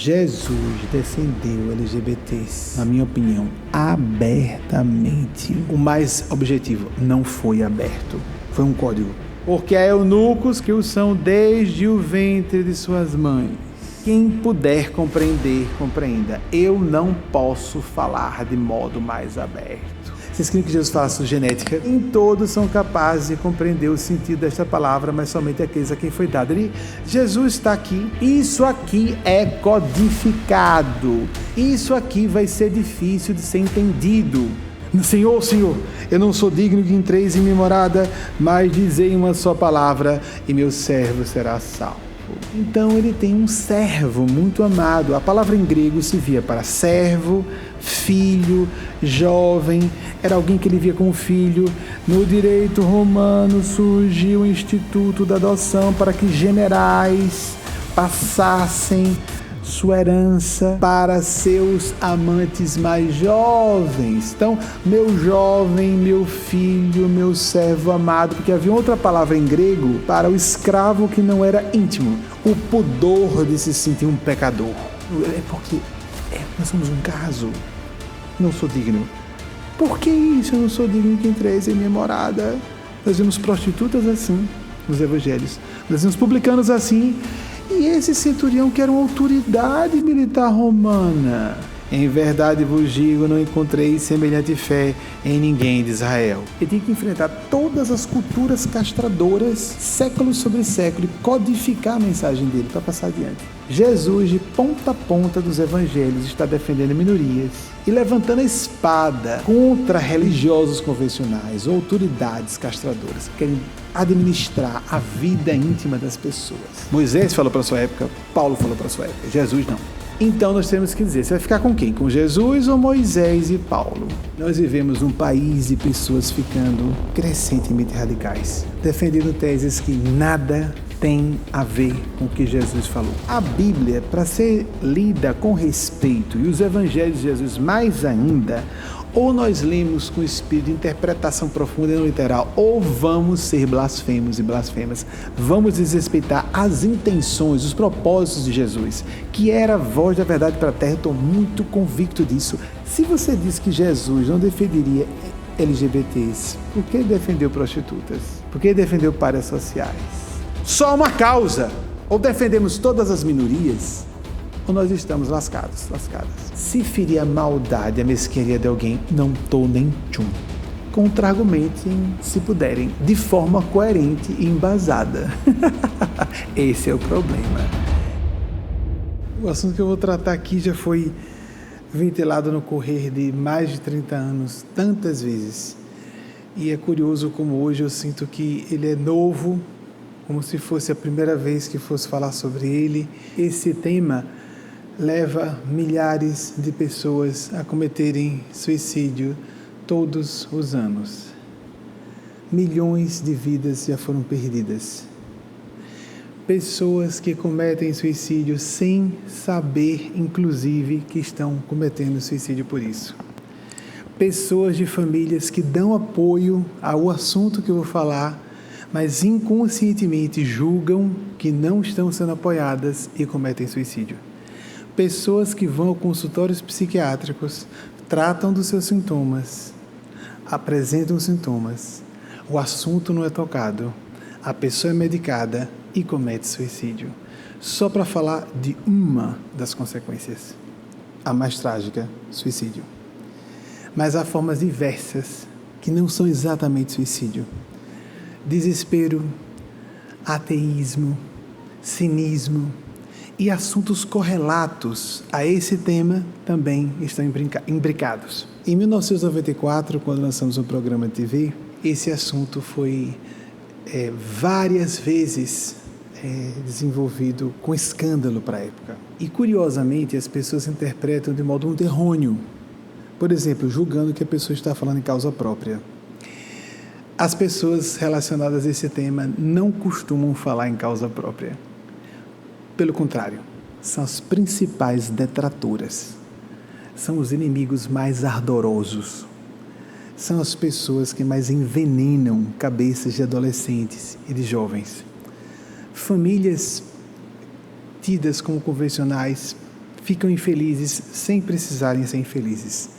Jesus defendeu LGBTs, na minha opinião, abertamente. O mais objetivo, não foi aberto, foi um código. Porque há eunucos que o são desde o ventre de suas mães. Quem puder compreender, compreenda. Eu não posso falar de modo mais aberto. Vocês querem que Jesus falasse sobre genética? Nem todos são capazes de compreender o sentido desta palavra, mas somente aqueles a quem foi dado. Jesus está aqui. Isso aqui é codificado. Isso aqui vai ser difícil de ser entendido. Senhor, eu não sou digno de entreis em minha morada, mas dizei uma só palavra e meu servo será salvo. Então ele tem um servo muito amado. A palavra em grego se via para servo, filho, jovem, era alguém que ele via como filho. No direito romano surgiu o instituto da adoção para que generais passassem sua herança para seus amantes mais jovens. Então, meu jovem, meu filho, meu servo amado, porque havia outra palavra em grego para o escravo que não era íntimo, o pudor de se sentir um pecador. É porque nós somos um caso. Não sou digno. Por que isso? Eu não sou digno que entreis em minha morada. Nós vemos prostitutas assim nos evangelhos. Nós vemos publicanos assim. E esse centurião que era uma autoridade militar romana. Em verdade vos digo, não encontrei semelhante fé em ninguém de Israel. Ele tem que enfrentar todas as culturas castradoras, século sobre século, e codificar a mensagem dele para passar adiante. Jesus, de ponta a ponta dos evangelhos, está defendendo minorias e levantando a espada contra religiosos convencionais, autoridades castradoras, que querem administrar a vida íntima das pessoas. Moisés falou para a sua época, Paulo falou para a sua época, Jesus não. Então nós temos que dizer, você vai ficar com quem? Com Jesus ou Moisés e Paulo? Nós vivemos num país de pessoas ficando crescentemente radicais, defendendo teses que nada tem a ver com o que Jesus falou. A Bíblia, para ser lida com respeito, e os evangelhos de Jesus mais ainda, ou nós lemos com espírito de interpretação profunda e não literal, ou vamos ser blasfemos e blasfemas. Vamos desrespeitar as intenções, os propósitos de Jesus, que era a voz da verdade para a terra. Eu estou muito convicto disso. Se você diz que Jesus não defenderia LGBTs, por que defendeu prostitutas? Por que defendeu pares sociais? Só uma causa. Ou defendemos todas as minorias, ou nós estamos lascadas. Se ferir a maldade, a mesquinharia de alguém, não tô nem tchum. Contra-argumentem, se puderem, de forma coerente e embasada. Esse é o problema. O assunto que eu vou tratar aqui já foi ventilado no correr de mais de 30 anos, tantas vezes. E é curioso como hoje eu sinto que ele é novo, como se fosse a primeira vez que fosse falar sobre ele. Esse tema leva milhares de pessoas a cometerem suicídio todos os anos. Milhões de vidas já foram perdidas. Pessoas que cometem suicídio sem saber, inclusive, que estão cometendo suicídio por isso. Pessoas de famílias que dão apoio ao assunto que eu vou falar, mas inconscientemente julgam que não estão sendo apoiadas e cometem suicídio. Pessoas que vão a consultórios psiquiátricos, tratam dos seus sintomas, apresentam os sintomas, o assunto não é tocado, a pessoa é medicada e comete suicídio. Só para falar de uma das consequências, a mais trágica, suicídio. Mas há formas diversas que não são exatamente suicídio. Desespero, ateísmo, cinismo e assuntos correlatos a esse tema também estão imbricados. Em 1994, quando lançamos um programa de TV, esse assunto foi várias vezes desenvolvido com escândalo para a época. E, curiosamente, as pessoas interpretam de modo muito errôneo. Por exemplo, julgando que a pessoa está falando em causa própria. As pessoas relacionadas a esse tema não costumam falar em causa própria. Pelo contrário, são as principais detratoras. São os inimigos mais ardorosos. São as pessoas que mais envenenam cabeças de adolescentes e de jovens. Famílias tidas como convencionais ficam infelizes sem precisarem ser infelizes.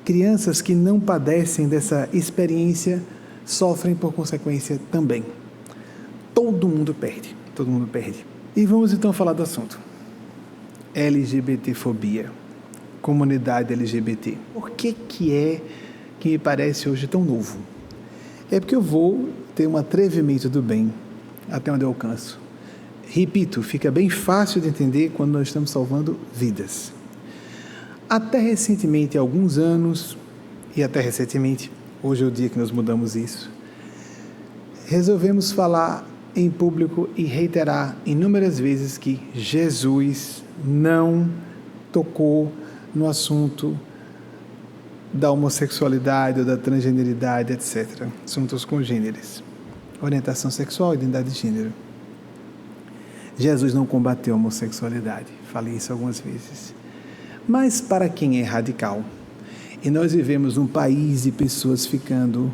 Crianças que não padecem dessa experiência sofrem por consequência também. Todo mundo perde, todo mundo perde. E vamos então falar do assunto. LGBTfobia, comunidade LGBT. Por que me parece hoje tão novo? É porque eu vou ter um atrevimento do bem até onde eu alcanço. Repito, fica bem fácil de entender quando nós estamos salvando vidas. Até recentemente, há alguns anos, e até recentemente, hoje é o dia que nós mudamos isso, resolvemos falar em público e reiterar inúmeras vezes que Jesus não tocou no assunto da homossexualidade ou da transgeneridade, etc. Assuntos congêneres. Orientação sexual, identidade de gênero. Jesus não combateu a homossexualidade. Falei isso algumas vezes. Mas para quem é radical, e nós vivemos num país de pessoas ficando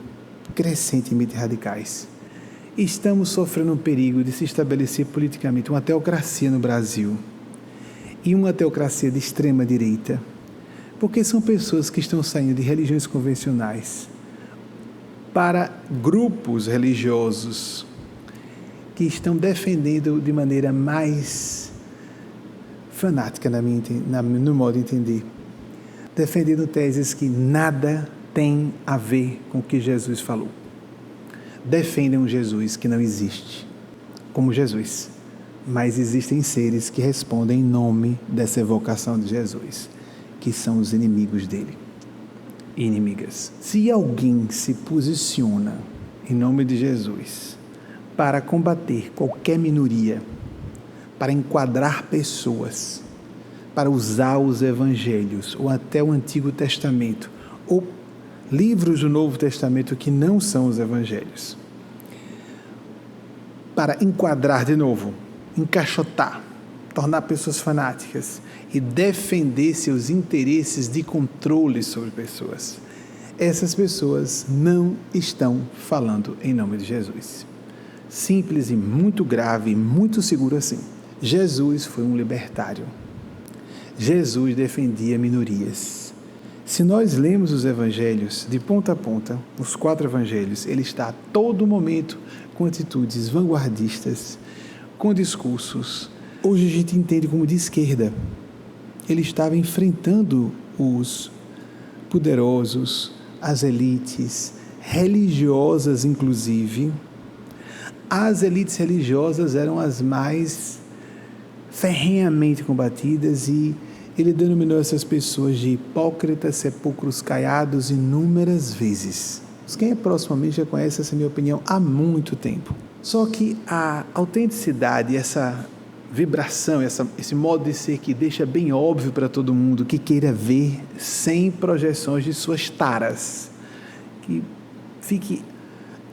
crescentemente radicais, estamos sofrendo um perigo de se estabelecer politicamente uma teocracia no Brasil, e uma teocracia de extrema direita, porque são pessoas que estão saindo de religiões convencionais para grupos religiosos que estão defendendo de maneira mais fanática, no modo de entender, defendendo teses que nada tem a ver com o que Jesus falou. Defendem um Jesus que não existe, como Jesus, mas existem seres que respondem em nome dessa evocação de Jesus, que são os inimigos dele e inimigas. Se alguém se posiciona em nome de Jesus para combater qualquer minoria, para enquadrar pessoas, para usar os evangelhos, ou até o Antigo Testamento, ou livros do Novo Testamento que não são os evangelhos, para enquadrar de novo, encaixotar, tornar pessoas fanáticas e defender seus interesses de controle sobre pessoas. Essas pessoas não estão falando em nome de Jesus. Simples e muito grave e muito seguro assim. Jesus foi um libertário. Jesus defendia minorias. Se nós lemos os evangelhos de ponta a ponta, os 4 evangelhos, ele está a todo momento com atitudes vanguardistas, com discursos, hoje a gente entende como de esquerda. Ele estava enfrentando os poderosos, as elites religiosas inclusive. As elites religiosas eram as mais ferrenhamente combatidas e ele denominou essas pessoas de hipócritas, sepulcros caiados inúmeras vezes. Quem é próximo a mim já conhece essa minha opinião há muito tempo. Só que a autenticidade, essa vibração, esse modo de ser que deixa bem óbvio para todo mundo que queira ver sem projeções de suas taras, que fique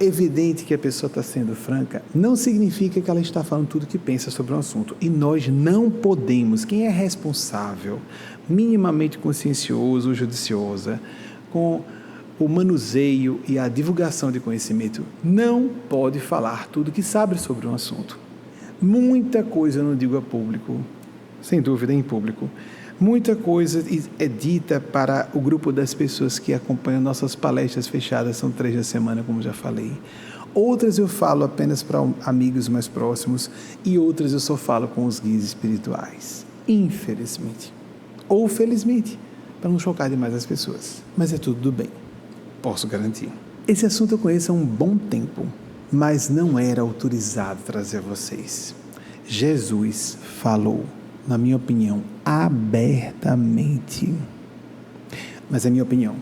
evidente que a pessoa está sendo franca, não significa que ela está falando tudo o que pensa sobre um assunto. E nós não podemos, quem é responsável, minimamente consciencioso ou judiciosa, com o manuseio e a divulgação de conhecimento, não pode falar tudo o que sabe sobre um assunto. Muita coisa eu não digo a público, sem dúvida em público. Muita coisa é dita para o grupo das pessoas que acompanham nossas palestras fechadas, são 3 da semana, como já falei. Outras eu falo apenas para amigos mais próximos e outras eu só falo com os guias espirituais. Infelizmente. Ou felizmente, para não chocar demais as pessoas. Mas é tudo do bem, posso garantir. Esse assunto eu conheço há um bom tempo, mas não era autorizado trazer a vocês. Jesus falou, na minha opinião, abertamente. Mas é minha opinião.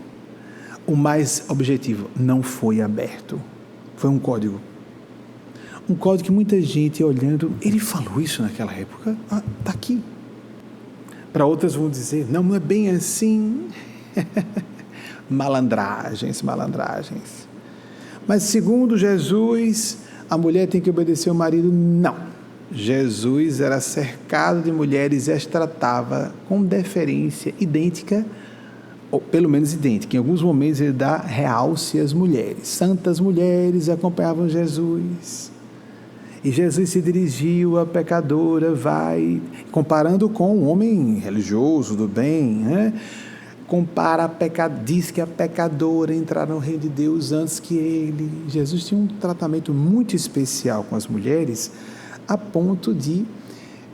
O mais objetivo não foi aberto. Foi um código. Um código que muita gente olhando, ele falou isso naquela época? Ah, está aqui. Para outras vão dizer, não é bem assim. Malandragens. Mas segundo Jesus, a mulher tem que obedecer ao marido? Não. Jesus era cercado de mulheres e as tratava com deferência idêntica, ou pelo menos idêntica. Em alguns momentos ele dá realce às mulheres. Santas mulheres acompanhavam Jesus. E Jesus se dirigiu à pecadora, comparando com um homem religioso do bem, né? Diz que a pecadora entrará no reino de Deus antes que ele. Jesus tinha um tratamento muito especial com as mulheres, a ponto de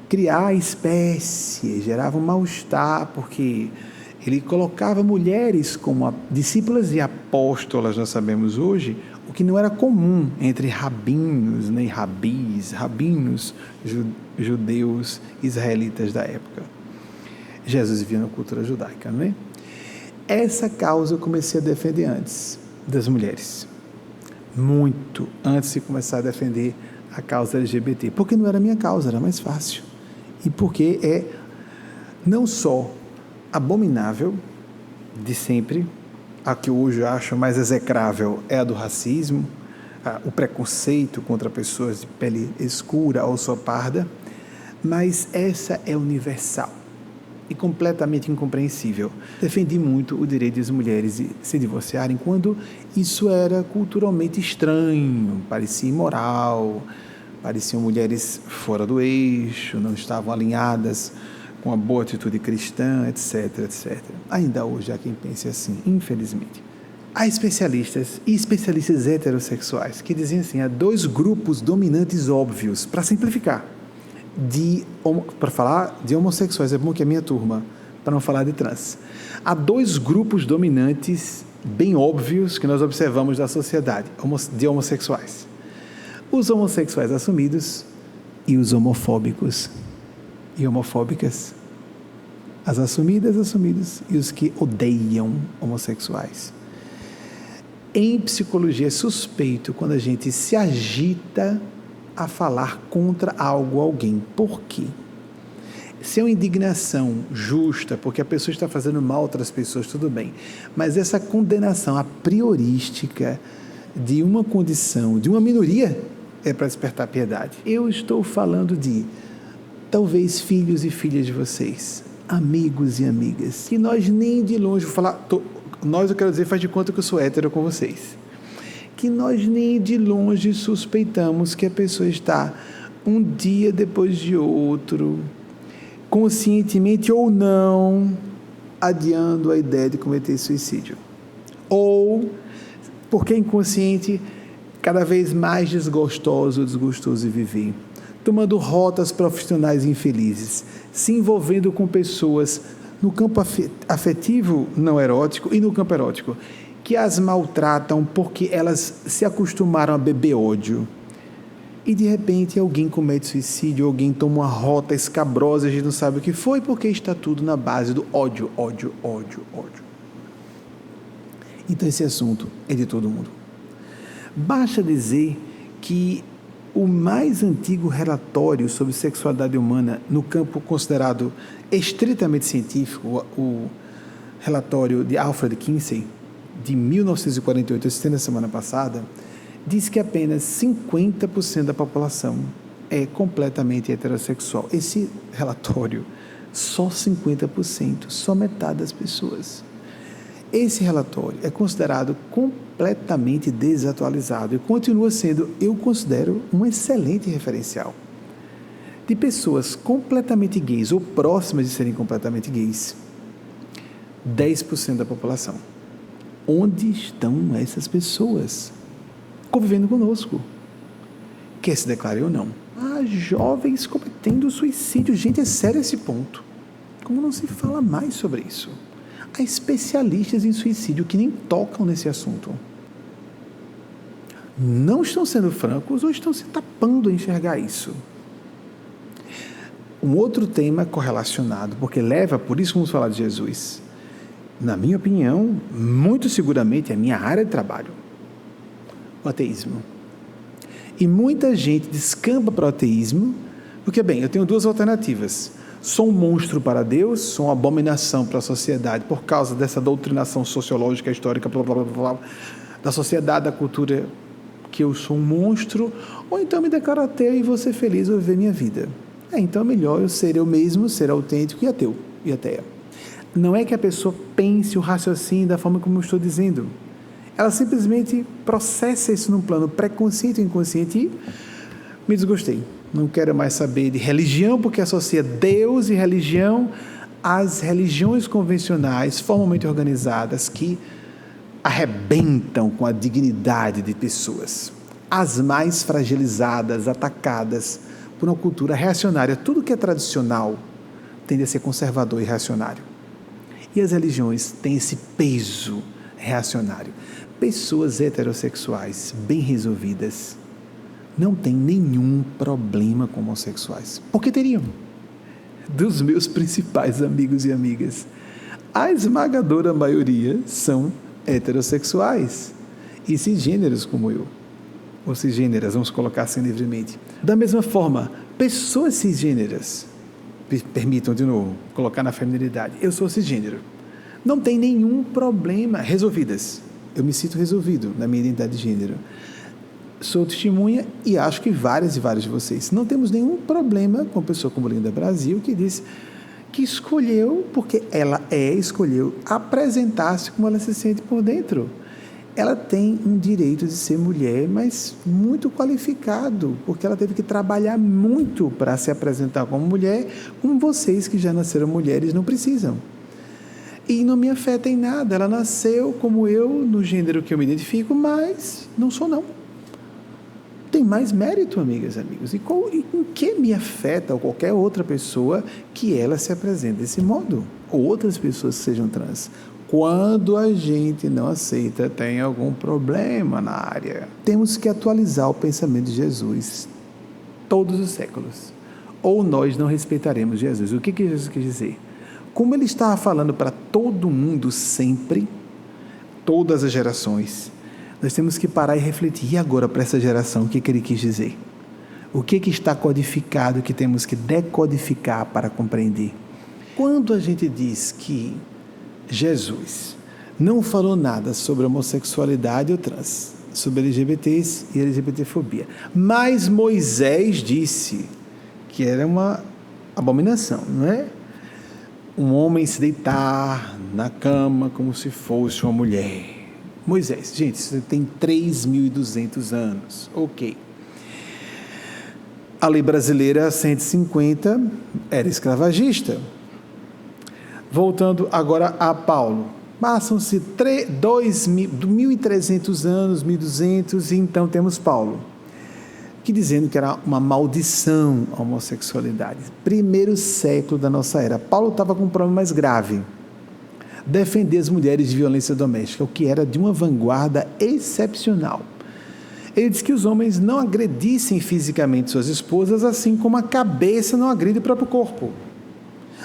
criar espécie, gerava um mal-estar, porque ele colocava mulheres como discípulas e apóstolas, nós sabemos hoje, o que não era comum entre rabinos, nem rabinos judeus israelitas da época. Jesus vivia na cultura judaica, não é? Essa causa eu comecei a defender antes das mulheres, muito antes de começar a defender a causa LGBT, porque não era minha causa, era mais fácil, e porque é não só abominável de sempre, a que hoje eu acho mais execrável é a do racismo, o preconceito contra pessoas de pele escura ou só parda, mas essa é universal e completamente incompreensível. Defendi muito o direito das mulheres de se divorciarem quando isso era culturalmente estranho, parecia imoral, pareciam mulheres fora do eixo, não estavam alinhadas com a boa atitude cristã, etc, etc. Ainda hoje há quem pense assim, infelizmente. Há especialistas e especialistas heterossexuais que dizem assim, há dois grupos dominantes óbvios, para simplificar, para falar de homossexuais, é bom que é minha turma, para não falar de trans. Há dois grupos dominantes bem óbvios que nós observamos da sociedade, de homossexuais. Os homossexuais assumidos e os homofóbicos e homofóbicas. As assumidas, assumidos, e os que odeiam homossexuais. Em psicologia é suspeito quando a gente se agita a falar contra algo ou alguém. Por quê? Se é uma indignação justa, porque a pessoa está fazendo mal a outras pessoas, tudo bem. Mas essa condenação a priorística de uma condição, de uma minoria, é para despertar piedade. Eu estou falando de, talvez, filhos e filhas de vocês, amigos e amigas, que nós nem de longe, eu quero dizer, faz de conta que eu sou hétero com vocês, que nós nem de longe suspeitamos que a pessoa está um dia depois de outro, conscientemente ou não, adiando a ideia de cometer suicídio. Ou, porque é inconsciente, cada vez mais desgostoso de viver, tomando rotas profissionais infelizes, se envolvendo com pessoas no campo afetivo não erótico e no campo erótico, que as maltratam porque elas se acostumaram a beber ódio. E de repente alguém comete suicídio, alguém toma uma rota escabrosa, a gente não sabe o que foi, porque está tudo na base do ódio. Então esse assunto é de todo mundo. Basta dizer que o mais antigo relatório sobre sexualidade humana no campo considerado estritamente científico, o relatório de Alfred Kinsey, de 1948, eu citei na semana passada, diz que apenas 50% da população é completamente heterossexual. Esse relatório, só 50%, só metade das pessoas. Esse relatório é considerado completamente desatualizado e continua sendo, eu considero, um excelente referencial de pessoas completamente gays ou próximas de serem completamente gays. 10% da população. Onde estão essas pessoas? Convivendo conosco. Quer se declare ou não. Jovens cometendo suicídio. Gente, é sério esse ponto. Como não se fala mais sobre isso? Há especialistas em suicídio que nem tocam nesse assunto. Não estão sendo francos ou estão se tapando a enxergar isso. Um outro tema correlacionado, porque por isso vamos falar de Jesus. Na minha opinião, muito seguramente é a minha área de trabalho. O ateísmo. E muita gente descamba para o ateísmo, porque, bem, eu tenho duas alternativas. Sou um monstro para Deus, sou uma abominação para a sociedade, por causa dessa doutrinação sociológica, histórica, blá, blá, blá, blá, da sociedade, da cultura, que eu sou um monstro, ou então me declaro ateu e vou ser feliz, vou viver minha vida. Então é melhor eu ser eu mesmo, ser autêntico e ateu, e ateia. Não é que a pessoa pense o raciocínio da forma como eu estou dizendo. Ela simplesmente processa isso num plano pré-consciente ou inconsciente e Me desgostei. Não quero mais saber de religião, porque associa Deus e religião às religiões convencionais, formalmente organizadas, que arrebentam com a dignidade de pessoas. As mais fragilizadas, atacadas por uma cultura reacionária. Tudo que é tradicional tende a ser conservador e reacionário. E as religiões têm esse peso reacionário. Pessoas heterossexuais bem resolvidas não têm nenhum problema com homossexuais. Por que teriam? Dos meus principais amigos e amigas, a esmagadora maioria são heterossexuais e cisgêneros como eu. Ou cisgêneras, vamos colocar assim livremente. Da mesma forma, pessoas cisgêneras, permitam de novo colocar na feminilidade, eu sou cisgênero, não tem nenhum problema, resolvidas. Eu me sinto resolvido na minha identidade de gênero. Sou testemunha e acho que várias e vários de vocês. Não temos nenhum problema com uma pessoa como Linda Brasil, que diz que escolheu, porque ela escolheu apresentar-se como ela se sente por dentro. Ela tem um direito de ser mulher, mas muito qualificado, porque ela teve que trabalhar muito para se apresentar como mulher, como vocês que já nasceram mulheres não precisam. E não me afeta em nada. Ela nasceu como eu, no gênero que eu me identifico, mas não sou não. Tem mais mérito, amigas e amigos. E em que me afeta ou qualquer outra pessoa que ela se apresente desse modo? Ou outras pessoas que sejam trans. Quando a gente não aceita, tem algum problema na área. Temos que atualizar o pensamento de Jesus todos os séculos. Ou nós não respeitaremos Jesus. O que Jesus quis dizer? Como ele estava falando para todo mundo sempre, todas as gerações, nós temos que parar e refletir. E agora para essa geração, o que ele quis dizer? O que está codificado que temos que decodificar para compreender? Quando a gente diz que Jesus não falou nada sobre homossexualidade ou trans, sobre LGBTs e LGBTfobia, mas Moisés disse que era uma abominação, não é? Um homem se deitar na cama como se fosse uma mulher. Moisés, gente, isso tem 3.200 anos, ok. A lei brasileira 150 era escravagista. Voltando agora a Paulo, passam-se 1.300 anos, 1.200, e então temos Paulo, que dizendo que era uma maldição a homossexualidade. Primeiro século da nossa era. Paulo estava com um problema mais grave. Defender as mulheres de violência doméstica, o que era de uma vanguarda excepcional. Ele diz que os homens não agredissem fisicamente suas esposas, assim como a cabeça não agride o próprio corpo.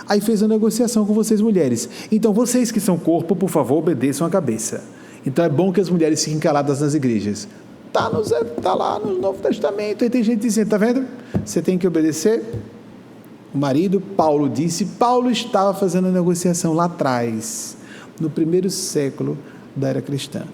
Aí fez uma negociação com vocês, mulheres. Então, vocês que são corpo, por favor, obedeçam a cabeça. Então, é bom que as mulheres fiquem caladas nas igrejas. Está lá no Novo Testamento. Aí tem gente dizendo, está vendo? Você tem que obedecer. O marido, Paulo disse, Paulo estava fazendo a negociação lá atrás, no primeiro século da era cristã.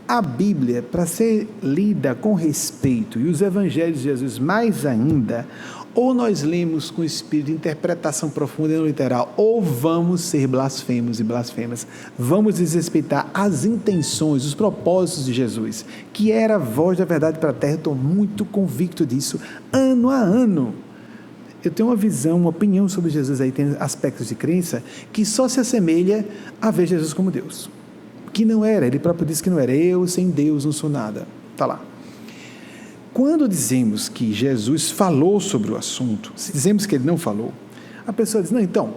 A Bíblia, para ser lida com respeito, e os evangelhos de Jesus mais ainda, ou nós lemos com espírito de interpretação profunda e não literal, ou vamos ser blasfemos e blasfemas, vamos desrespeitar as intenções, os propósitos de Jesus, que era a voz da verdade para a terra. Eu estou muito convicto disso, ano a ano. Eu tenho uma visão, uma opinião sobre Jesus, aí tem aspectos de crença, que só se assemelha a ver Jesus como Deus, que não era, ele próprio disse que não era. Eu sem Deus não sou nada, está lá. Quando dizemos que Jesus falou sobre o assunto, se dizemos que ele não falou, a pessoa diz, não, então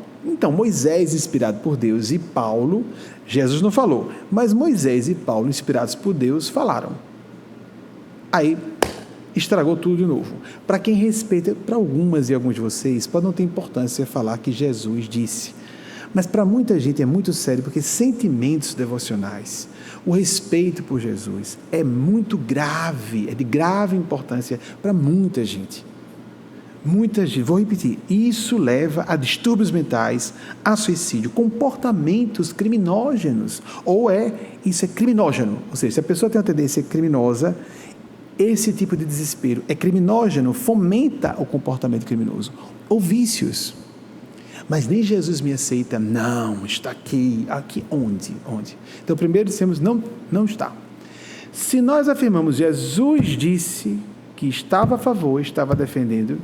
Moisés inspirado por Deus e Paulo, Jesus não falou, mas Moisés e Paulo inspirados por Deus falaram. Aí estragou tudo de novo. Para quem respeita, para algumas e alguns de vocês, pode não ter importância falar que Jesus disse, mas para muita gente é muito sério, porque sentimentos devocionais, o respeito por Jesus é muito grave, é de grave importância para muita gente. Muita gente, vou repetir, isso leva a distúrbios mentais, a suicídio, comportamentos criminógenos, isso é criminógeno, ou seja, se a pessoa tem uma tendência criminosa, esse tipo de desespero é criminógeno, fomenta o comportamento criminoso, ou vícios. Mas nem Jesus me aceita, não, está aqui onde? Então primeiro dissemos, não está. Se nós afirmamos, Jesus disse que que estava a favor, estava defendendo,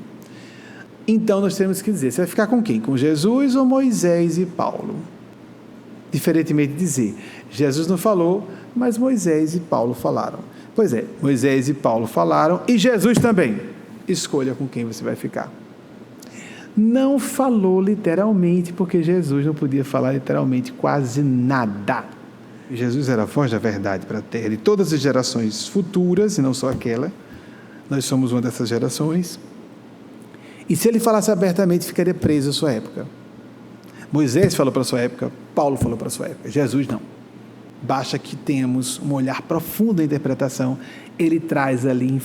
então nós temos que dizer, você vai ficar com quem? Com Jesus ou Moisés e Paulo? Diferentemente de dizer, Jesus não falou, mas Moisés e Paulo falaram. Pois é, Moisés e Paulo falaram e Jesus também. Escolha com quem você vai ficar. Não falou literalmente, porque Jesus não podia falar literalmente quase nada. Jesus era a voz da verdade para a terra, de todas as gerações futuras, e não só aquela. Nós somos uma dessas gerações. E se ele falasse abertamente, ficaria preso à sua época. Moisés falou para a sua época, Paulo falou para a sua época, Jesus não. Basta que tenhamos um olhar profundo na interpretação, ele traz ali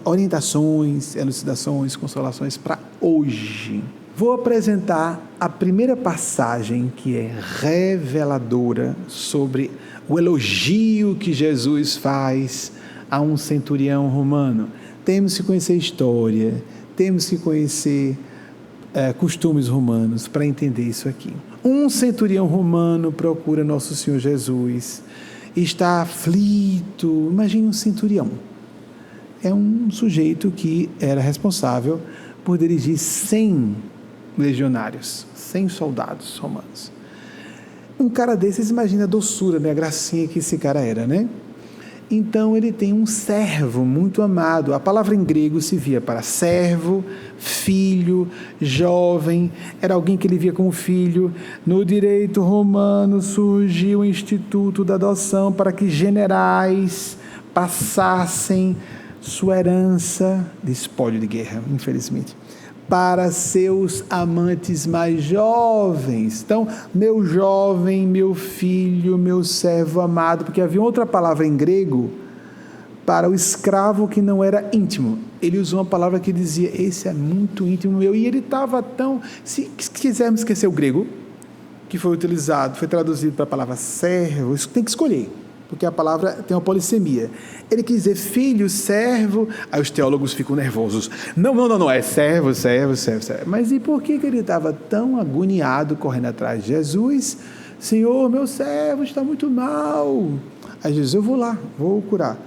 orientações, elucidações, consolações para hoje. Vou apresentar a primeira passagem que é reveladora sobre o elogio que Jesus faz a um centurião romano. Temos que conhecer a história, temos que conhecer costumes romanos para entender isso aqui. Um centurião romano procura Nosso Senhor Jesus, está aflito. Imagine um centurião. É um sujeito que era responsável por dirigir 100 legionários, 100 soldados romanos. Um cara desses, imagina a doçura, né? A gracinha que esse cara era, né? Então ele tem um servo muito amado. A palavra em grego se via para servo, filho, jovem, era alguém que ele via como filho. No direito romano surgiu o instituto da adoção para que generais passassem sua herança de espólio de guerra, infelizmente, para seus amantes mais jovens. Então, meu jovem, meu filho, meu servo amado, porque havia outra palavra em grego para o escravo que não era íntimo. Ele usou uma palavra que dizia, esse é muito íntimo meu, e ele estava tão... Se quisermos esquecer o grego, que foi utilizado, foi traduzido para a palavra servo, isso tem que escolher, porque a palavra tem uma polissemia. Ele quis dizer filho, servo, aí os teólogos ficam nervosos. Não, é servo. Mas e por que ele estava tão agoniado correndo atrás de Jesus? Senhor, meu servo está muito mal. Aí Jesus, eu vou lá, vou curar.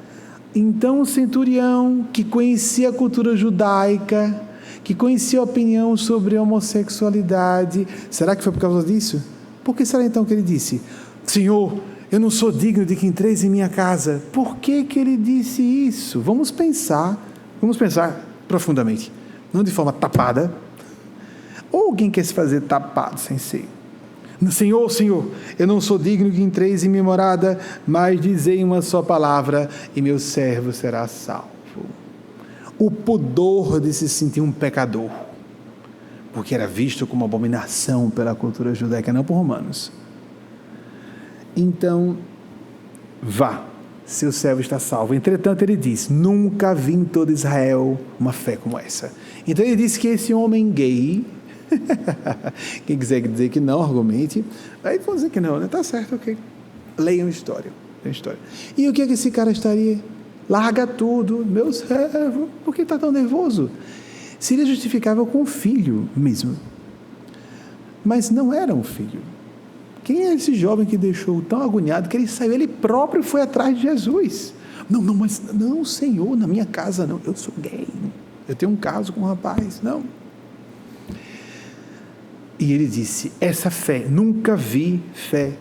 Então o centurião, que conhecia a cultura judaica, que conhecia a opinião sobre a homossexualidade, será que foi por causa disso? Por que será então que ele disse, Senhor, eu não sou digno de que entreis em minha casa? Por que ele disse isso? Vamos pensar profundamente, não de forma tapada. Ou alguém quer se fazer tapado sem ser. Senhor, eu não sou digno de que entreis em minha morada, mas dizei uma só palavra e meu servo será salvo. O pudor de se sentir um pecador, porque era visto como abominação pela cultura judaica, não por romanos. Então, vá, seu servo está salvo. Entretanto, ele diz, nunca vi em todo Israel uma fé como essa. Então, ele disse que esse homem gay, quem quiser dizer que não, argumente, aí vão dizer que não, né? Tá certo, ok. Leiam a história. E o que esse cara estaria? Larga tudo, meu servo, por que está tão nervoso? Seria justificável com o filho mesmo. Mas não era um filho. Quem é esse jovem que deixou tão agoniado que ele saiu, ele próprio foi atrás de Jesus? Não, Senhor, na minha casa não, eu sou gay, eu tenho um caso com um rapaz, não. E ele disse, essa fé, nunca vi fé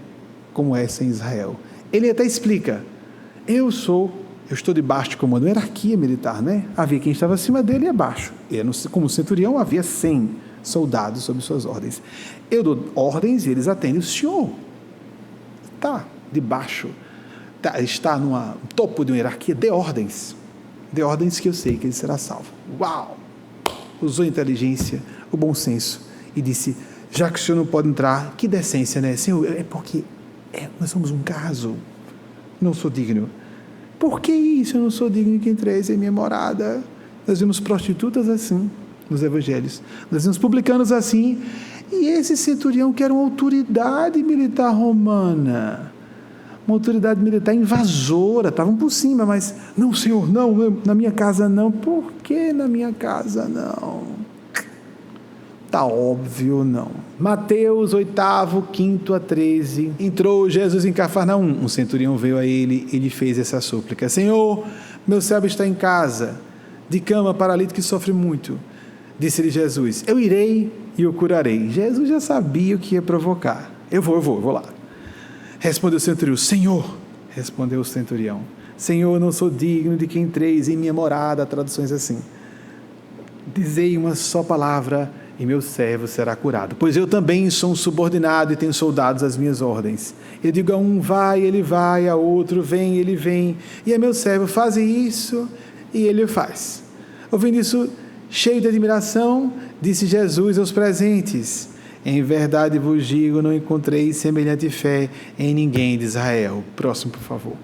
como essa em Israel. Ele até explica, eu estou debaixo de comando, hierarquia militar, né? Havia quem estava acima dele e abaixo. Como centurião, havia 100 soldados sob suas ordens. Eu dou ordens e eles atendem. O senhor está debaixo, está no topo de uma hierarquia, dê ordens que eu sei que ele será salvo. Uau! Usou a inteligência, o bom senso e disse, já que o senhor não pode entrar, que decência, né? Senhor, é porque nós somos um caso, não sou digno. Por que isso? Eu não sou digno que entreis em minha morada. Nós vemos prostitutas assim nos evangelhos, nós vemos publicanos assim, e esse centurião que era uma autoridade militar romana, uma autoridade militar invasora, estavam por cima, mas não, Senhor, não, na minha casa não. Por que na minha casa não? Está óbvio, não. Mateus 8, 5 a 13. Entrou Jesus em Cafarnaum. Um centurião veio a ele e lhe fez essa súplica. Senhor, meu servo está em casa, de cama, paralítico que sofre muito. Disse-lhe Jesus: eu irei e o curarei. Jesus já sabia o que ia provocar. Eu vou lá. Respondeu o centurião: Senhor, respondeu o centurião, Senhor, eu não sou digno de que entreis em minha morada. Traduções assim: dizei uma só palavra e meu servo será curado, pois eu também sou um subordinado e tenho soldados às minhas ordens. Eu digo a um, vai, ele vai, a outro, vem, ele vem, e a meu servo, faz isso, e ele o faz. Ouvindo isso, cheio de admiração, disse Jesus aos presentes: em verdade vos digo, não encontrei semelhante fé em ninguém de Israel. Próximo, por favor.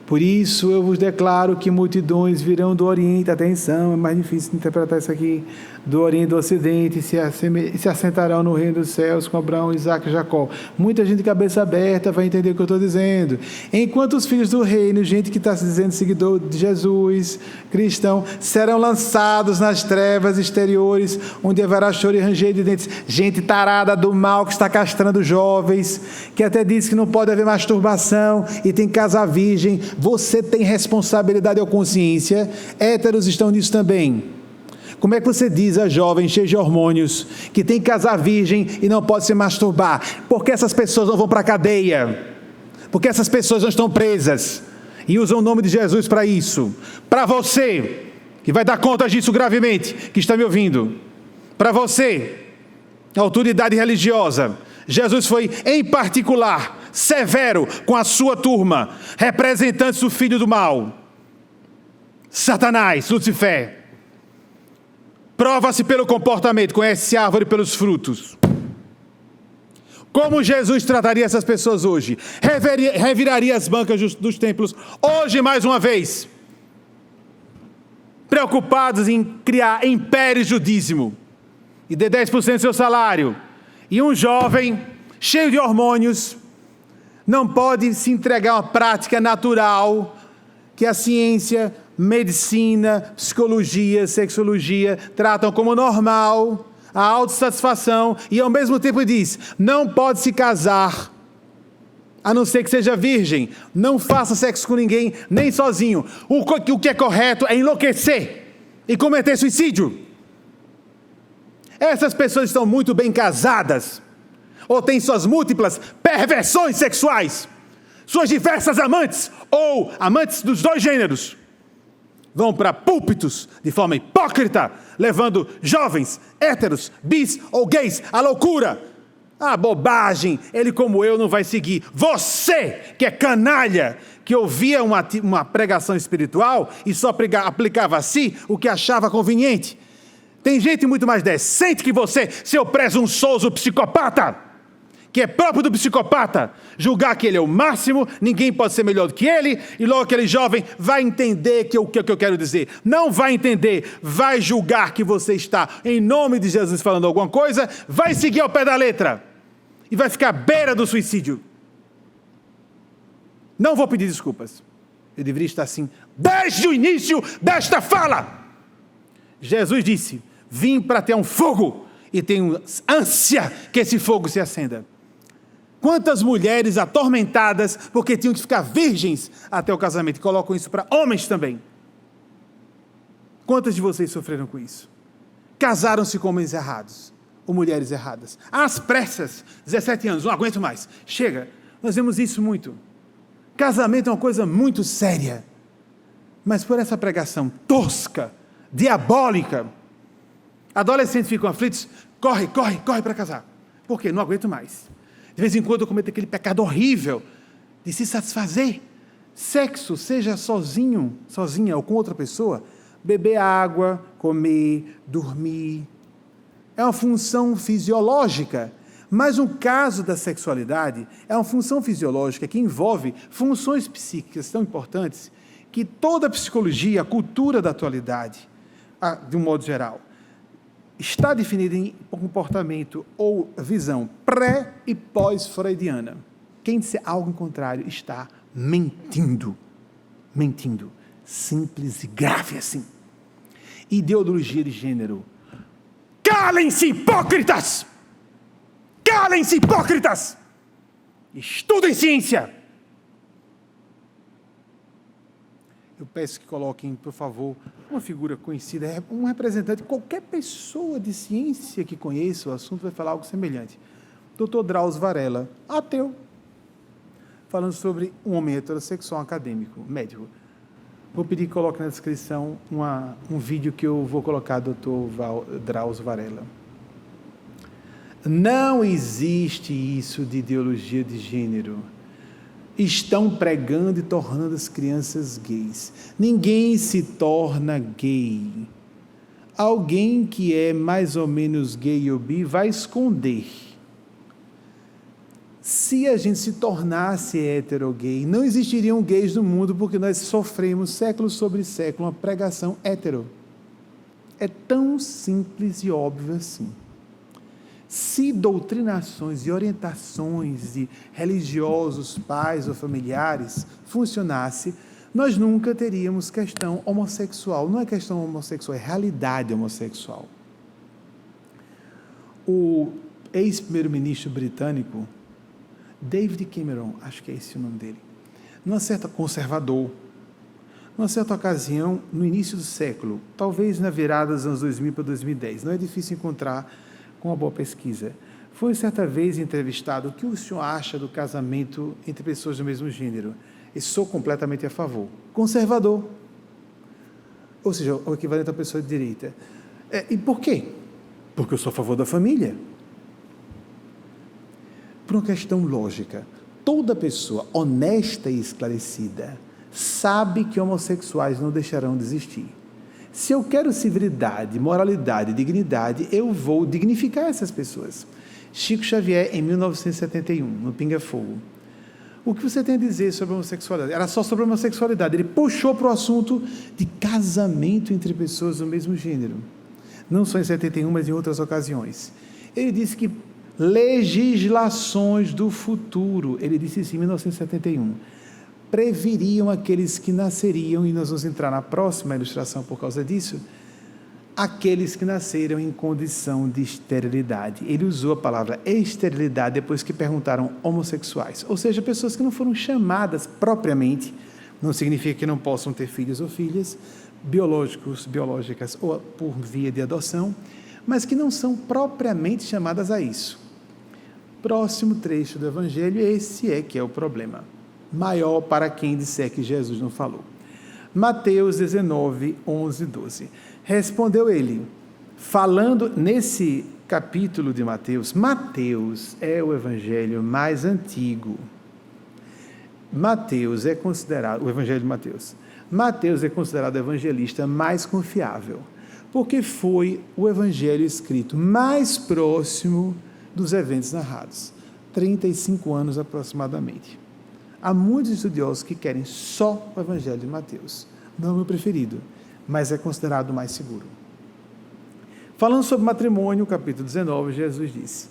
Por isso eu vos declaro que multidões virão do Oriente, atenção, é mais difícil de interpretar isso aqui, do Oriente e do Ocidente, e se assentarão no reino dos céus com Abraão, Isaque e Jacó. Muita gente de cabeça aberta vai entender o que eu estou dizendo. Enquanto os filhos do reino, gente que está se dizendo seguidor de Jesus, cristão, serão lançados nas trevas exteriores, onde haverá choro e ranger de dentes. Gente tarada do mal que está castrando jovens, que até diz que não pode haver masturbação e tem que casar virgem. Você tem responsabilidade ou consciência? Héteros estão nisso também. Como é que você diz a jovem cheia de hormônios que tem que casar virgem e não pode se masturbar? Porque essas pessoas não vão para a cadeia, porque essas pessoas não estão presas e usam o nome de Jesus para isso. Para você que vai dar conta disso gravemente, que está me ouvindo, para você, autoridade religiosa, Jesus foi em particular severo com a sua turma, representantes do filho do mal, Satanás, Lucifer. Prova-se pelo comportamento, conhece a árvore pelos frutos. Como Jesus trataria essas pessoas hoje? Reviraria as bancas dos templos hoje mais uma vez, preocupados em criar impérios de dízimo e de 10% do seu salário. E um jovem cheio de hormônios não pode se entregar a uma prática natural que a ciência, medicina, psicologia, sexologia tratam como normal, a autossatisfação, e ao mesmo tempo diz: não pode se casar a não ser que seja virgem, não faça sexo com ninguém, nem sozinho. O que é correto é enlouquecer e cometer suicídio. Essas pessoas estão muito bem casadas, ou têm suas múltiplas perversões sexuais, suas diversas amantes, ou amantes dos dois gêneros, vão para púlpitos de forma hipócrita, levando jovens, héteros, bis ou gays à loucura. Ah, bobagem, ele como eu não vai seguir. Você que é canalha, que ouvia uma pregação espiritual e só aplicava a si o que achava conveniente. Tem gente muito mais decente que você, seu presunçoso psicopata, que é próprio do psicopata, julgar que ele é o máximo, ninguém pode ser melhor do que ele, e logo aquele jovem vai entender o que eu quero dizer. Não vai entender, vai julgar que você está, em nome de Jesus, falando alguma coisa, vai seguir ao pé da letra, e vai ficar à beira do suicídio. Não vou pedir desculpas, eu deveria estar assim, desde o início desta fala. Jesus disse: vim para ter um fogo, e tenho ânsia que esse fogo se acenda. Quantas mulheres atormentadas porque tinham que ficar virgens até o casamento, e colocam isso para homens também. Quantas de vocês sofreram com isso? Casaram-se com homens errados, ou mulheres erradas, às pressas, 17 anos, não aguento mais, chega. Nós vemos isso muito. Casamento é uma coisa muito séria, mas por essa pregação tosca, diabólica, adolescentes ficam aflitos, corre para casar. Por quê? Não aguento mais. De vez em quando eu cometo aquele pecado horrível de se satisfazer. Sexo, seja sozinho, sozinha ou com outra pessoa, beber água, comer, dormir, é uma função fisiológica. Mas no caso da sexualidade, é uma função fisiológica que envolve funções psíquicas tão importantes que toda a psicologia, a cultura da atualidade, de um modo geral, está definida em comportamento ou visão pré- e pós-freudiana. Quem disser algo em contrário está mentindo. Mentindo. Simples e grave assim. Ideologia de gênero. Calem-se, hipócritas! Calem-se, hipócritas! Estudem ciência! Eu peço que coloquem, por favor, uma figura conhecida, um representante, qualquer pessoa de ciência que conheça o assunto vai falar algo semelhante. Dr. Drauzio Varela, ateu, falando sobre um homem heterossexual acadêmico, médico. Vou pedir que coloque na descrição um vídeo que eu vou colocar do Dr. Drauzio Varela. Não existe isso de ideologia de gênero. Estão pregando e tornando as crianças gays. Ninguém se torna gay. Alguém que é mais ou menos gay ou bi vai esconder. Se a gente se tornasse hétero ou gay, não existiriam gays no mundo, porque nós sofremos século sobre século uma pregação hétero. É tão simples e óbvio assim. Se doutrinações e orientações de religiosos, pais ou familiares funcionasse, nós nunca teríamos questão homossexual. Não é questão homossexual, é realidade homossexual. O ex-primeiro-ministro britânico, David Cameron, acho que é esse o nome dele, numa certa ocasião, no início do século, talvez na virada dos anos 2000 para 2010, não é difícil encontrar com uma boa pesquisa, foi certa vez entrevistado: o que o senhor acha do casamento entre pessoas do mesmo gênero? Eu sou completamente a favor. Conservador. Ou seja, o equivalente à pessoa de direita. E por quê? Porque eu sou a favor da família. Por uma questão lógica. Toda pessoa honesta e esclarecida sabe que homossexuais não deixarão de existir. Se eu quero civilidade, moralidade, dignidade, eu vou dignificar essas pessoas. Chico Xavier, em 1971, no Pinga Fogo. O que você tem a dizer sobre a homossexualidade? Era só sobre a homossexualidade. Ele puxou para o assunto de casamento entre pessoas do mesmo gênero. Não só em 71, mas em outras ocasiões. Ele disse que legislações do futuro, ele disse isso em 1971, previriam aqueles que nasceriam, e nós vamos entrar na próxima ilustração por causa disso, aqueles que nasceram em condição de esterilidade. Ele usou a palavra esterilidade depois que perguntaram homossexuais, ou seja, pessoas que não foram chamadas propriamente, não significa que não possam ter filhos ou filhas, biológicas ou por via de adoção, mas que não são propriamente chamadas a isso. Próximo trecho do Evangelho, esse é que é o problema maior para quem disser que Jesus não falou. Mateus 19, 11, 12. Respondeu ele, falando nesse capítulo de Mateus, Mateus é o evangelho mais antigo. Mateus é considerado, o evangelho de Mateus. Mateus é considerado o evangelista mais confiável, porque foi o evangelho escrito mais próximo dos eventos narrados, 35 anos aproximadamente. Há muitos estudiosos que querem só o Evangelho de Mateus. Não é o meu preferido, mas é considerado o mais seguro. Falando sobre matrimônio, capítulo 19, Jesus disse: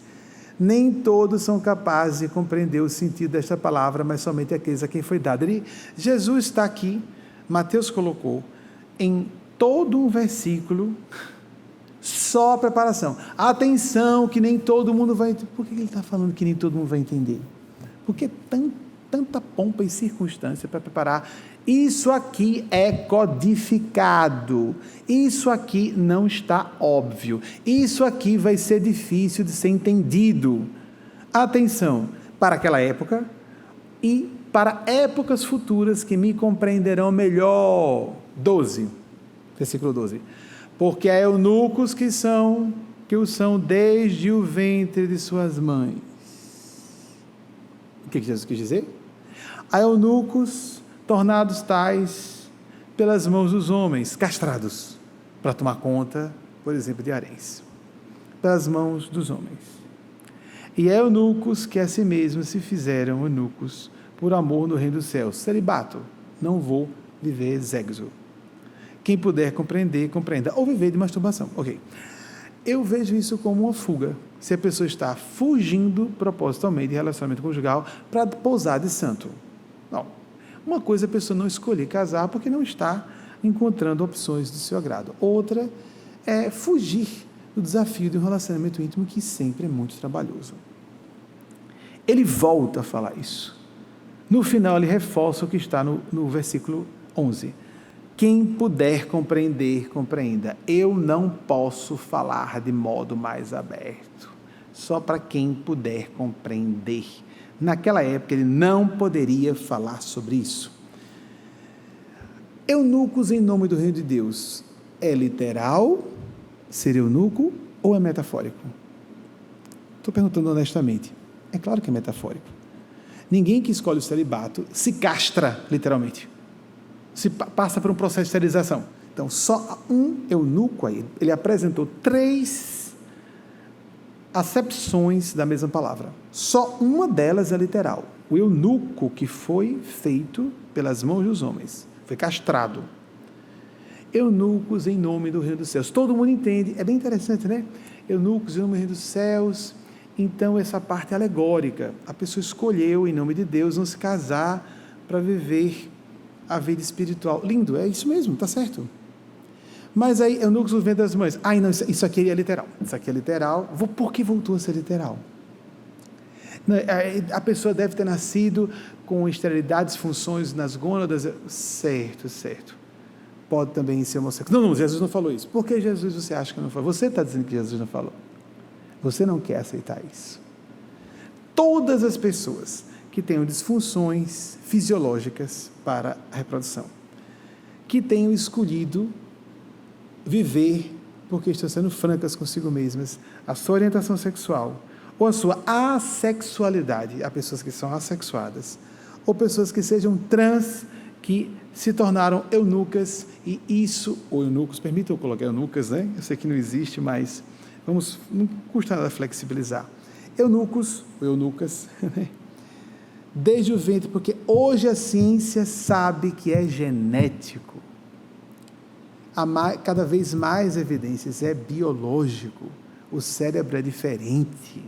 nem todos são capazes de compreender o sentido desta palavra, mas somente aqueles a quem foi dado. Jesus está aqui, Mateus colocou, em todo um versículo, só a preparação. Atenção, que nem todo mundo vai entender. Por que ele está falando que nem todo mundo vai entender? Porque tanta pompa e circunstância para preparar. Isso aqui é codificado. Isso aqui não está óbvio. Isso aqui vai ser difícil de ser entendido. Atenção, para aquela época e para épocas futuras que me compreenderão melhor. 12, versículo 12. Porque há eunucos que o são desde o ventre de suas mães. O que Jesus quis dizer? Há eunucos tornados tais pelas mãos dos homens, castrados, para tomar conta, por exemplo, de haréns, pelas mãos dos homens. E há eunucos que a si mesmos se fizeram eunucos por amor no reino dos céus. Celibato, não vou viver sexo. Quem puder compreender, compreenda. Ou viver de masturbação. Ok. Eu vejo isso como uma fuga. Se a pessoa está fugindo propositalmente de relacionamento conjugal para pousar de santo. Não. Uma coisa é a pessoa não escolher casar porque não está encontrando opções do seu agrado. Outra é fugir do desafio de um relacionamento íntimo que sempre é muito trabalhoso. Ele volta a falar isso. No final, ele reforça o que está no versículo 11. Quem puder compreender, compreenda. Eu não posso falar de modo mais aberto. Só para quem puder compreender. Naquela época ele não poderia falar sobre isso. Eunucos em nome do reino de Deus. É literal ser eunuco ou é metafórico? Estou perguntando honestamente. É claro que é metafórico. Ninguém que escolhe o celibato se castra, literalmente. Se passa por um processo de esterilização. Então, só um eunuco aí, ele apresentou 3 acepções da mesma palavra. Só uma delas é literal. O eunuco que foi feito pelas mãos dos homens, foi castrado. Eunucos em nome do reino dos céus. Todo mundo entende, é bem interessante, né? Eunucos em nome do reino dos céus. Então, essa parte é alegórica. A pessoa escolheu, em nome de Deus, não se casar para viver a vida espiritual. Lindo, é isso mesmo, está certo. Mas aí, eunucos no ventre das mães. Não, isso aqui é literal. Isso aqui é literal. Por que voltou a ser literal? A pessoa deve ter nascido com esterilidade, disfunções nas gônadas. Certo. Pode também ser homossexual. Não, Jesus não falou isso. Por que Jesus você acha que não falou? Você está dizendo que Jesus não falou. Você não quer aceitar isso. Todas as pessoas que tenham disfunções fisiológicas para a reprodução, que tenham escolhido viver, porque estão sendo francas consigo mesmas, a sua orientação sexual, ou a sua assexualidade, há pessoas que são assexuadas, ou pessoas que sejam trans, que se tornaram eunucas, e isso, ou eunucos, permitam eu colocar eunucas, né? Eu sei que não existe, mas não custa nada flexibilizar. Eunucos, ou eunucas, né? Desde o ventre, porque hoje a ciência sabe que é genético. Há cada vez mais evidências, é biológico. O cérebro é diferente.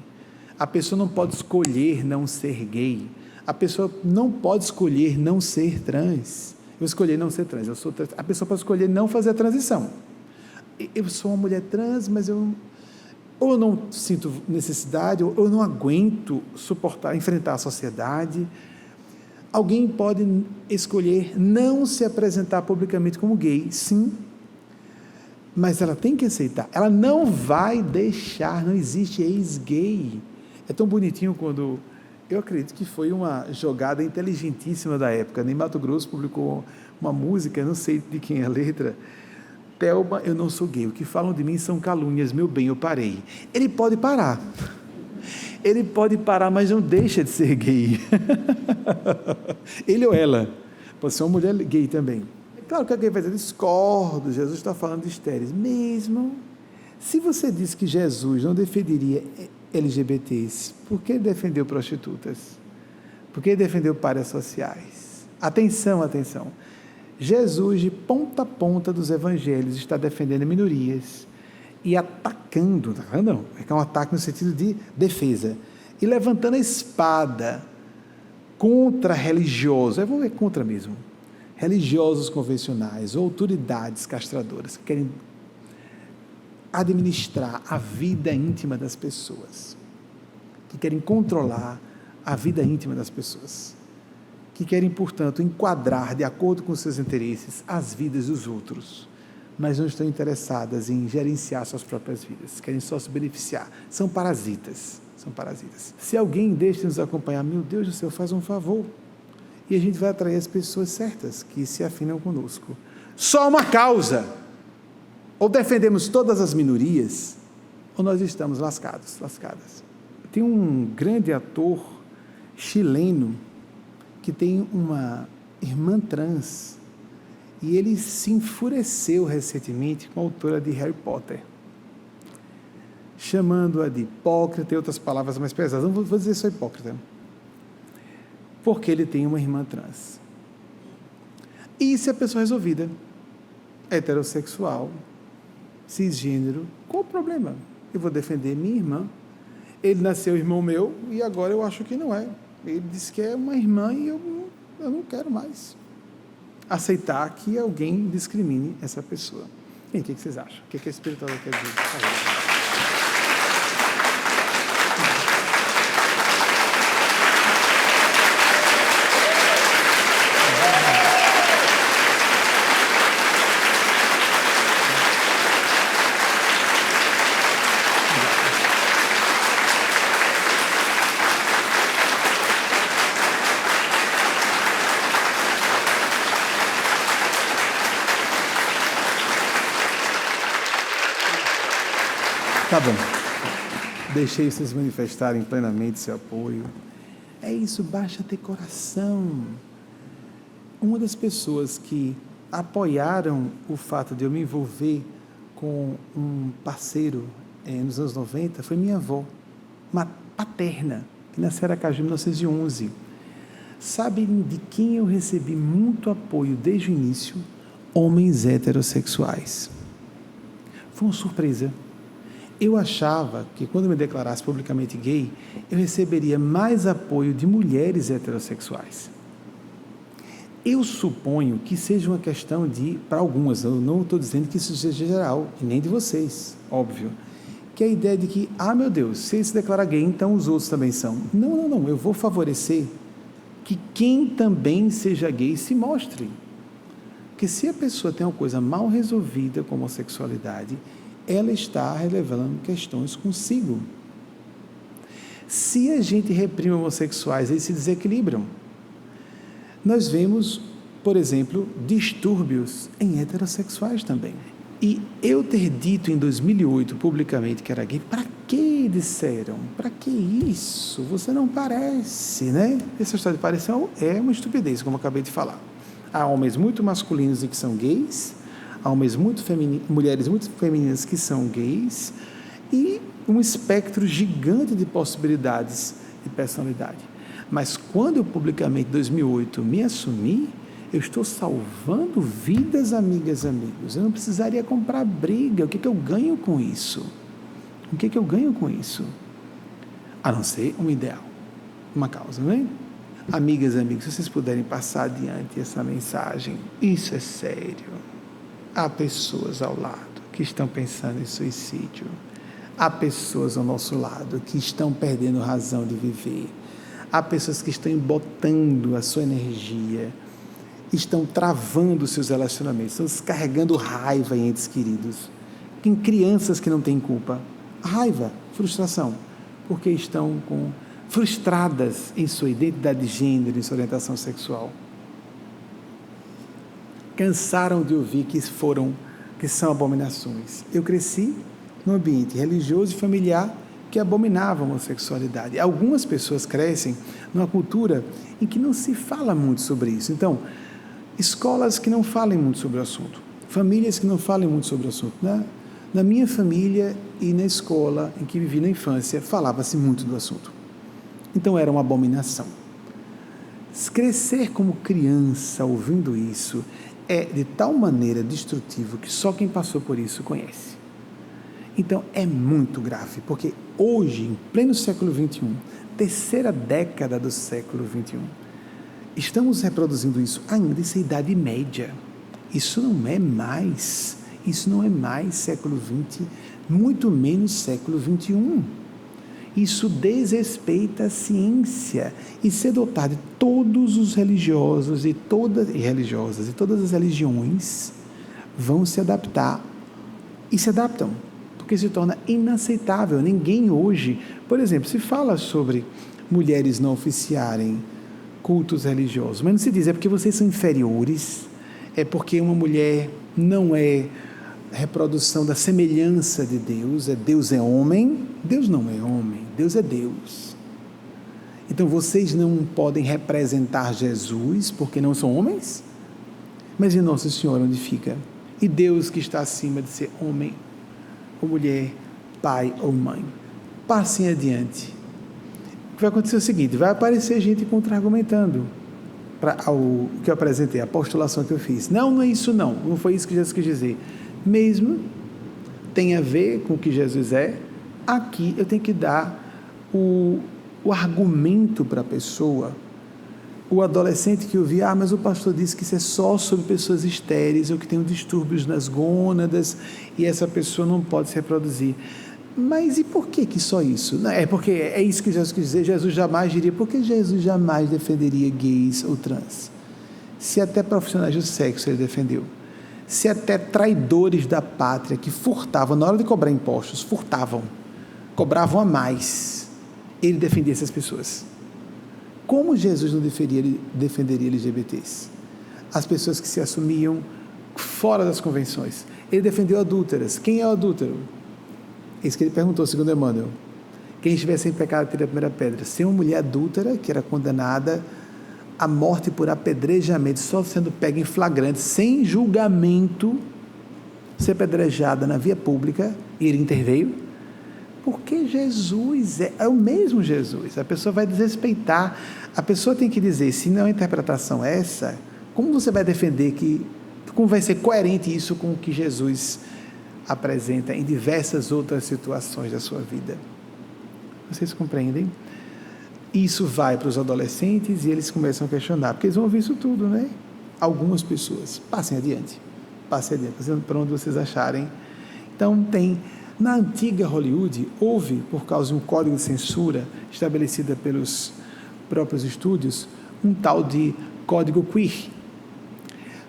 A pessoa não pode escolher não ser gay. A pessoa não pode escolher não ser trans. Eu escolhi não ser trans, eu sou trans. A pessoa pode escolher não fazer a transição. Eu sou uma mulher trans, mas ou eu não sinto necessidade, ou eu não aguento suportar, enfrentar a sociedade. Alguém pode escolher não se apresentar publicamente como gay, sim, mas ela tem que aceitar. Ela não vai deixar, não existe ex-gay. É tão bonitinho quando, eu acredito que foi uma jogada inteligentíssima da época. Em Mato Grosso publicou uma música, não sei de quem é a letra, Thelma, eu não sou gay, o que falam de mim são calúnias, meu bem, eu parei. Ele pode parar, mas não deixa de ser gay. Ele ou ela, pode ser uma mulher gay também. É claro que alguém vai dizer, discordo, Jesus está falando de estéreis. Mesmo, se você diz que Jesus não defenderia LGBTs, por que defendeu prostitutas? Por que defendeu párias sociais? Atenção. Jesus, de ponta a ponta dos evangelhos, está defendendo minorias e atacando, não, é um ataque no sentido de defesa, e levantando a espada contra religiosos, eu vou ver contra mesmo, religiosos convencionais, autoridades castradoras, que querem administrar a vida íntima das pessoas, que querem controlar a vida íntima das pessoas, que querem, portanto, enquadrar, de acordo com seus interesses, as vidas dos outros, mas não estão interessadas em gerenciar suas próprias vidas, querem só se beneficiar, são parasitas. Se alguém deixa de nos acompanhar, meu Deus do céu, faz um favor, e a gente vai atrair as pessoas certas, que se afinam conosco. Só uma causa, ou defendemos todas as minorias, ou nós estamos lascadas. Tem um grande ator chileno, que tem uma irmã trans, e ele se enfureceu recentemente com a autora de Harry Potter, chamando-a de hipócrita e outras palavras mais pesadas. Não vou dizer só hipócrita, porque ele tem uma irmã trans. E se a pessoa resolvida, heterossexual, cisgênero, qual o problema? Eu vou defender minha irmã. Ele nasceu irmão meu e agora eu acho que não é. Ele disse que é uma irmã e eu não quero mais aceitar que alguém discrimine essa pessoa. E o que vocês acham? O que a espiritualidade quer dizer? Tá bom. Deixei vocês manifestarem plenamente seu apoio. É isso, basta ter coração. Uma das pessoas que apoiaram o fato de eu me envolver com um parceiro nos anos 90 foi minha avó, uma paterna, que nasceu em Aracaju em 1911. Sabe de quem eu recebi muito apoio desde o início? Homens heterossexuais. Foi uma surpresa. Eu achava que quando eu me declarasse publicamente gay, eu receberia mais apoio de mulheres heterossexuais. Eu suponho que seja uma questão de, para algumas, eu não estou dizendo que isso seja geral, e nem de vocês, óbvio, que é a ideia de que, meu Deus, se ele se declarar gay, então os outros também são. Não, eu vou favorecer que quem também seja gay se mostre. Porque se a pessoa tem uma coisa mal resolvida com a homossexualidade, ela está revelando questões consigo. Se a gente reprime homossexuais, eles se desequilibram. Nós vemos, por exemplo, distúrbios em heterossexuais também. E eu ter dito em 2008 publicamente que era gay, para que disseram? Para que isso? Você não parece, né? Essa história de parecer é uma estupidez, como eu acabei de falar. Há homens muito masculinos e que são gays, há homens mulheres muito femininas que são gays, e um espectro gigante de possibilidades de personalidade. Mas quando eu publicamente, em 2008, me assumi, eu estou salvando vidas, amigas e amigos. Eu não precisaria comprar briga. O que eu ganho com isso? O que eu ganho com isso? A não ser um ideal, uma causa, não é? Amigas e amigos, se vocês puderem passar adiante essa mensagem, isso é sério. Há pessoas ao lado que estão pensando em suicídio. Há pessoas ao nosso lado que estão perdendo razão de viver. Há pessoas que estão embotando a sua energia, estão travando os seus relacionamentos, estão descarregando raiva em entes queridos. Tem crianças que não têm culpa. Raiva, frustração, porque estão frustradas em sua identidade de gênero, em sua orientação sexual. Cansaram de ouvir que são abominações. Eu cresci num ambiente religioso e familiar que abominava a homossexualidade. Algumas pessoas crescem numa cultura em que não se fala muito sobre isso. Então, escolas que não falem muito sobre o assunto, famílias que não falem muito sobre o assunto. Na minha família e na escola em que vivi na infância, falava-se muito do assunto. Então, era uma abominação. Crescer como criança ouvindo isso é de tal maneira destrutivo que só quem passou por isso conhece. Então, é muito grave, porque hoje, em pleno século XXI, terceira década do século XXI, estamos reproduzindo isso ainda. Isso é Idade Média. Isso não é mais século XX, muito menos século XXI. Isso desrespeita a ciência e cedo ou tarde todos os religiosos e todas as religiões vão se adaptar e se adaptam, porque se torna inaceitável. Ninguém hoje, por exemplo, se fala sobre mulheres não oficiarem cultos religiosos, mas não se diz é porque vocês são inferiores, é porque uma mulher não é reprodução da semelhança de Deus, Deus é homem, Deus não é homem, Deus é Deus. Então vocês não podem representar Jesus porque não são homens? Mas e Nossa Senhora onde fica? E Deus que está acima de ser homem ou mulher, pai ou mãe? Passem adiante. O que vai acontecer é o seguinte, vai aparecer gente contra-argumentando o que eu apresentei, a postulação que eu fiz. Não é isso não foi isso que Jesus quis dizer. Mesmo tem a ver com o que Jesus é, aqui eu tenho que dar o argumento para a pessoa. O adolescente que ouvi, mas o pastor disse que isso é só sobre pessoas estéreis ou que tem distúrbios nas gônadas e essa pessoa não pode se reproduzir. Mas e por que só isso? Não, é porque é isso que Jesus quis dizer. Jesus jamais diria, porque Jesus jamais defenderia gays ou trans. Se até profissionais do sexo ele defendeu. Se até traidores da pátria que furtavam, na hora de cobrar impostos, cobravam a mais, ele defendia essas pessoas. Como Jesus não defenderia LGBTs? As pessoas que se assumiam fora das convenções. Ele defendeu adúlteras. Quem é o adúltero? É isso que ele perguntou, segundo Emmanuel. Quem estiver sem pecado, tira a primeira pedra. Se uma mulher adúltera, que era condenada à morte por apedrejamento, só sendo pega em flagrante, sem julgamento, ser apedrejada na via pública, e ele interveio, porque Jesus é o mesmo Jesus. A pessoa vai desrespeitar, a pessoa tem que dizer, se não a interpretação é essa, como você vai defender como vai ser coerente isso com o que Jesus apresenta em diversas outras situações da sua vida? Vocês compreendem? Isso vai para os adolescentes e eles começam a questionar, porque eles vão ouvir isso tudo, né? Algumas pessoas. Passem adiante, para onde vocês acharem. Então, na antiga Hollywood, houve, por causa de um código de censura estabelecido pelos próprios estúdios, um tal de código queer.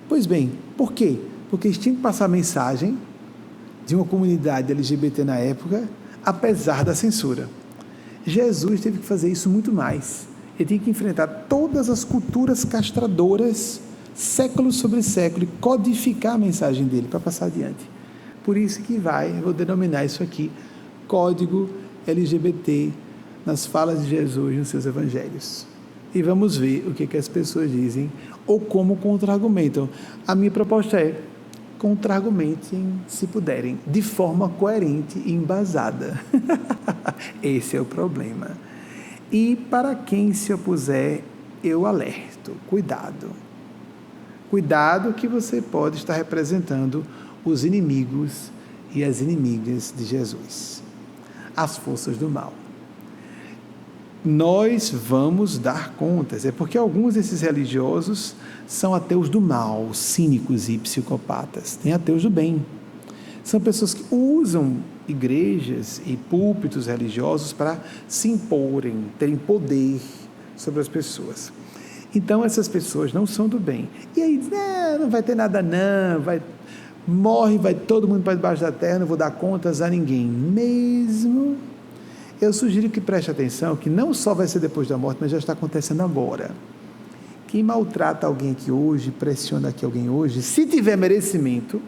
Pois bem, por quê? Porque eles tinham que passar a mensagem de uma comunidade LGBT na época, apesar da censura. Jesus teve que fazer isso muito mais. Ele tinha que enfrentar todas as culturas castradoras, século sobre século, e codificar a mensagem dele para passar adiante. Por isso que eu vou denominar isso aqui, código LGBT, nas falas de Jesus nos seus evangelhos. E vamos ver o que as pessoas dizem, ou como contra-argumentam. A minha proposta é, contra-argumentem, se puderem, de forma coerente e embasada. Esse é o problema. E para quem se opuser, eu alerto, cuidado. Cuidado que você pode estar representando os inimigos e as inimigas de Jesus, as forças do mal. Nós vamos dar contas, é porque alguns desses religiosos são ateus do mal, cínicos e psicopatas. Tem ateus do bem. São pessoas que usam igrejas e púlpitos religiosos para se imporem, terem poder sobre as pessoas. Então, essas pessoas não são do bem. E aí, não vai ter nada não, morre, vai todo mundo para debaixo da terra, não vou dar contas a ninguém. Mesmo, eu sugiro que preste atenção, que não só vai ser depois da morte, mas já está acontecendo agora. Quem maltrata alguém aqui hoje, pressiona aqui alguém hoje, se tiver merecimento,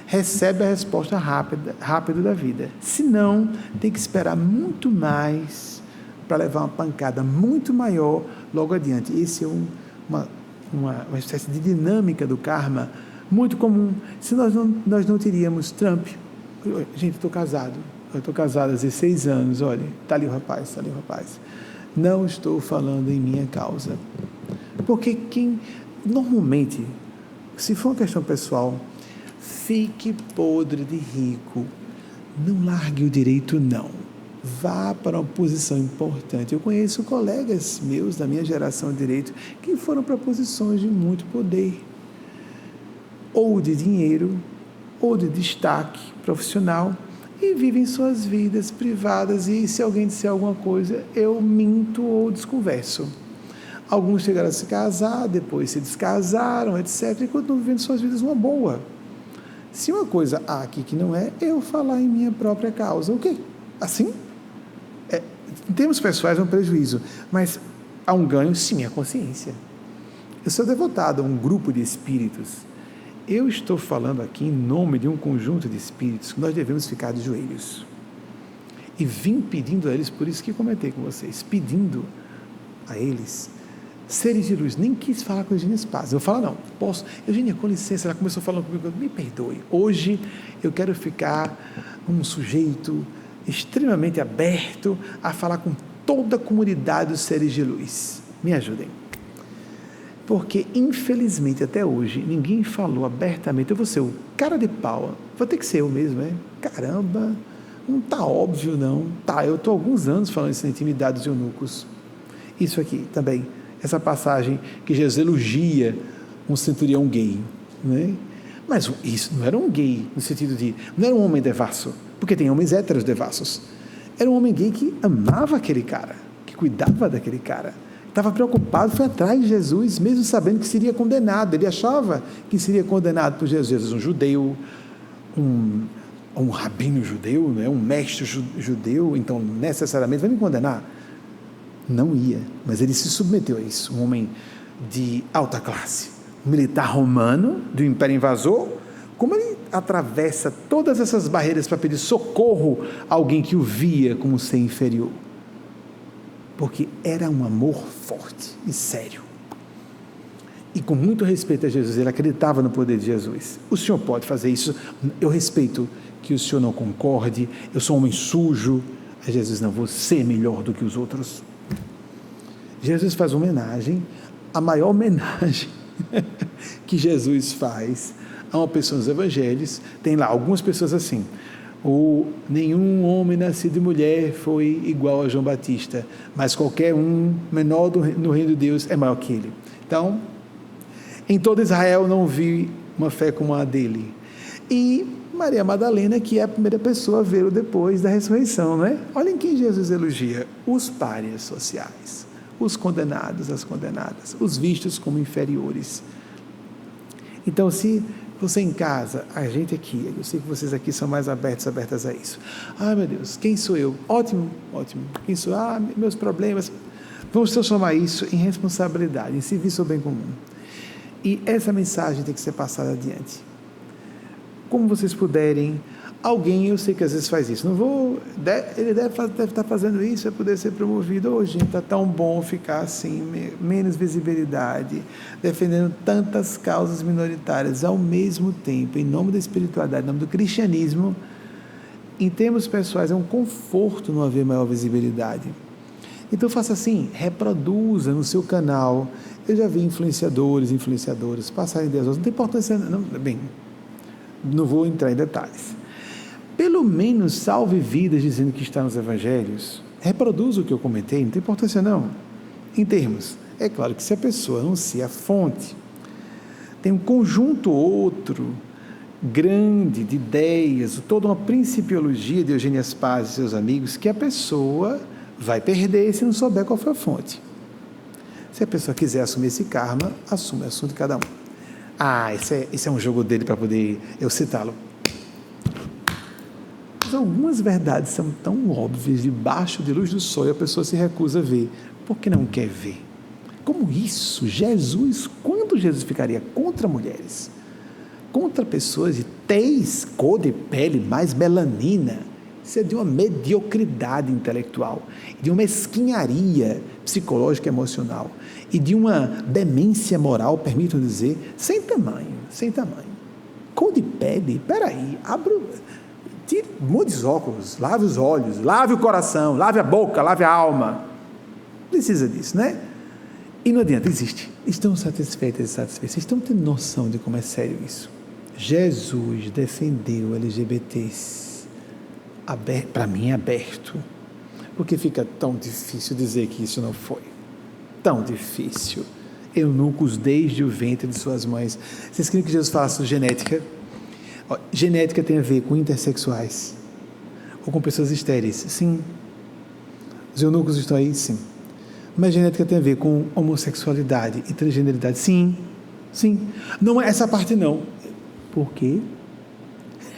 recebe a resposta rápida da vida. Se não, tem que esperar muito mais para levar uma pancada muito maior logo adiante. Esse é uma espécie de dinâmica do karma muito comum. Se nós não teríamos Trump. Gente, eu estou casado há 16 anos, olha, está ali o rapaz. Não estou falando em minha causa. Porque normalmente, se for uma questão pessoal, fique podre de rico, não largue o direito não, vá para uma posição importante. Eu conheço colegas meus da minha geração de direito que foram para posições de muito poder, ou de dinheiro, ou de destaque profissional, e vivem suas vidas privadas, e se alguém disser alguma coisa, eu minto ou desconverso. Alguns chegaram a se casar, depois se descasaram, etc., e continuam vivendo suas vidas uma boa. Se uma coisa há aqui que não é, eu falar em minha própria causa. O quê? Assim? Em termos pessoais é um prejuízo, mas há um ganho, sim, a consciência. Eu sou devotado a um grupo de espíritos. Eu estou falando aqui em nome de um conjunto de espíritos que nós devemos ficar de joelhos. E vim pedindo a eles, por isso que comentei com vocês, pedindo a eles, seres de luz. Nem quis falar com a Eugênia Spaz. Eu falo, não, posso. Eugênia, com licença, ela começou falando comigo, me perdoe. Hoje eu quero ficar um sujeito extremamente aberto a falar com toda a comunidade dos seres de luz. Me ajudem. Porque, infelizmente, até hoje, ninguém falou abertamente. Eu vou ser o cara de pau. Vou ter que ser eu mesmo, é? Caramba, não está óbvio, não. Tá, eu estou há alguns anos falando isso na intimidade dos eunucos. Isso aqui também, essa passagem que Jesus elogia um centurião gay, né? Mas isso não era um gay, no sentido de, não era um homem devasso, porque tem homens héteros devassos. Era um homem gay que amava aquele cara, que cuidava daquele cara. Estava preocupado, foi atrás de Jesus, mesmo sabendo que seria condenado. Ele achava que seria condenado por Jesus. Jesus, um judeu, um rabino judeu, né? Um mestre judeu, então necessariamente vai me condenar? Não ia, mas ele se submeteu a isso. Um homem de alta classe, um militar romano, do Império Invasor, como ele atravessa todas essas barreiras para pedir socorro a alguém que o via como ser inferior. Porque era um amor forte e sério. E com muito respeito a Jesus, ele acreditava no poder de Jesus. O senhor pode fazer isso, eu respeito que o senhor não concorde, eu sou um homem sujo. Aí Jesus, não, você é melhor do que os outros. Jesus faz uma homenagem, a maior homenagem que Jesus faz a uma pessoa nos evangelhos. Tem lá algumas pessoas assim: nenhum homem nascido de mulher foi igual a João Batista, mas qualquer um menor no reino de Deus é maior que ele. Então, em todo Israel não vi uma fé como a dele. E Maria Madalena, que é a primeira pessoa a vê-lo depois da ressurreição, não é? Olhem quem Jesus elogia: os párias sociais, os condenados, as condenadas, os vistos como inferiores. Então, se você em casa, a gente aqui, eu sei que vocês aqui são mais abertas a isso. Ah, meu Deus, quem sou eu? Ótimo. Quem sou eu? Meus problemas. Vamos transformar isso em responsabilidade, em serviço ao bem comum. E essa mensagem tem que ser passada adiante. Como vocês puderem, alguém, eu sei que às vezes faz isso, ele deve estar fazendo isso para poder ser promovido. Hoje está tão bom ficar assim, menos visibilidade, defendendo tantas causas minoritárias ao mesmo tempo, em nome da espiritualidade, em nome do cristianismo. Em termos pessoais, é um conforto não haver maior visibilidade. Então faça assim, reproduza no seu canal. Eu já vi influenciadoras passarem Deus, não tem importância, não vou entrar em detalhes. Pelo menos salve vidas dizendo que está nos evangelhos. Reproduza o que eu comentei, não tem importância não. Em termos, é claro que se a pessoa anuncia a fonte, tem um conjunto outro grande de ideias, toda uma principiologia de Eugênia Spaz e seus amigos, que a pessoa vai perder se não souber qual foi a fonte. Se a pessoa quiser assumir esse karma, assume o assunto de cada um. Esse é um jogo dele para poder eu citá-lo. Mas algumas verdades são tão óbvias, debaixo de luz do sol, e a pessoa se recusa a ver, porque não quer ver. Como isso? Quando Jesus ficaria contra mulheres, contra pessoas de tez, cor de pele, mais melanina, isso é de uma mediocridade intelectual, de uma mesquinharia psicológica e emocional, e de uma demência moral, permitam dizer, sem tamanho. Cor de pele, peraí, mude os óculos, lave os olhos, lave o coração, lave a boca, lave a alma. Precisa disso, né? E não adianta, existe. Estão satisfeitas e satisfeitos. Vocês estão tendo noção de como é sério isso? Jesus defendeu LGBTs, para mim aberto, porque fica tão difícil dizer que isso não foi. Tão difícil. Eunucos desde o ventre de suas mães. Vocês queriam que Jesus falasse sobre genética? Genética tem a ver com intersexuais ou com pessoas estéreis? Sim. Os eunucos estão aí? Sim. Mas genética tem a ver com homossexualidade e transgeneridade? Sim. Não é essa parte não. Por quê?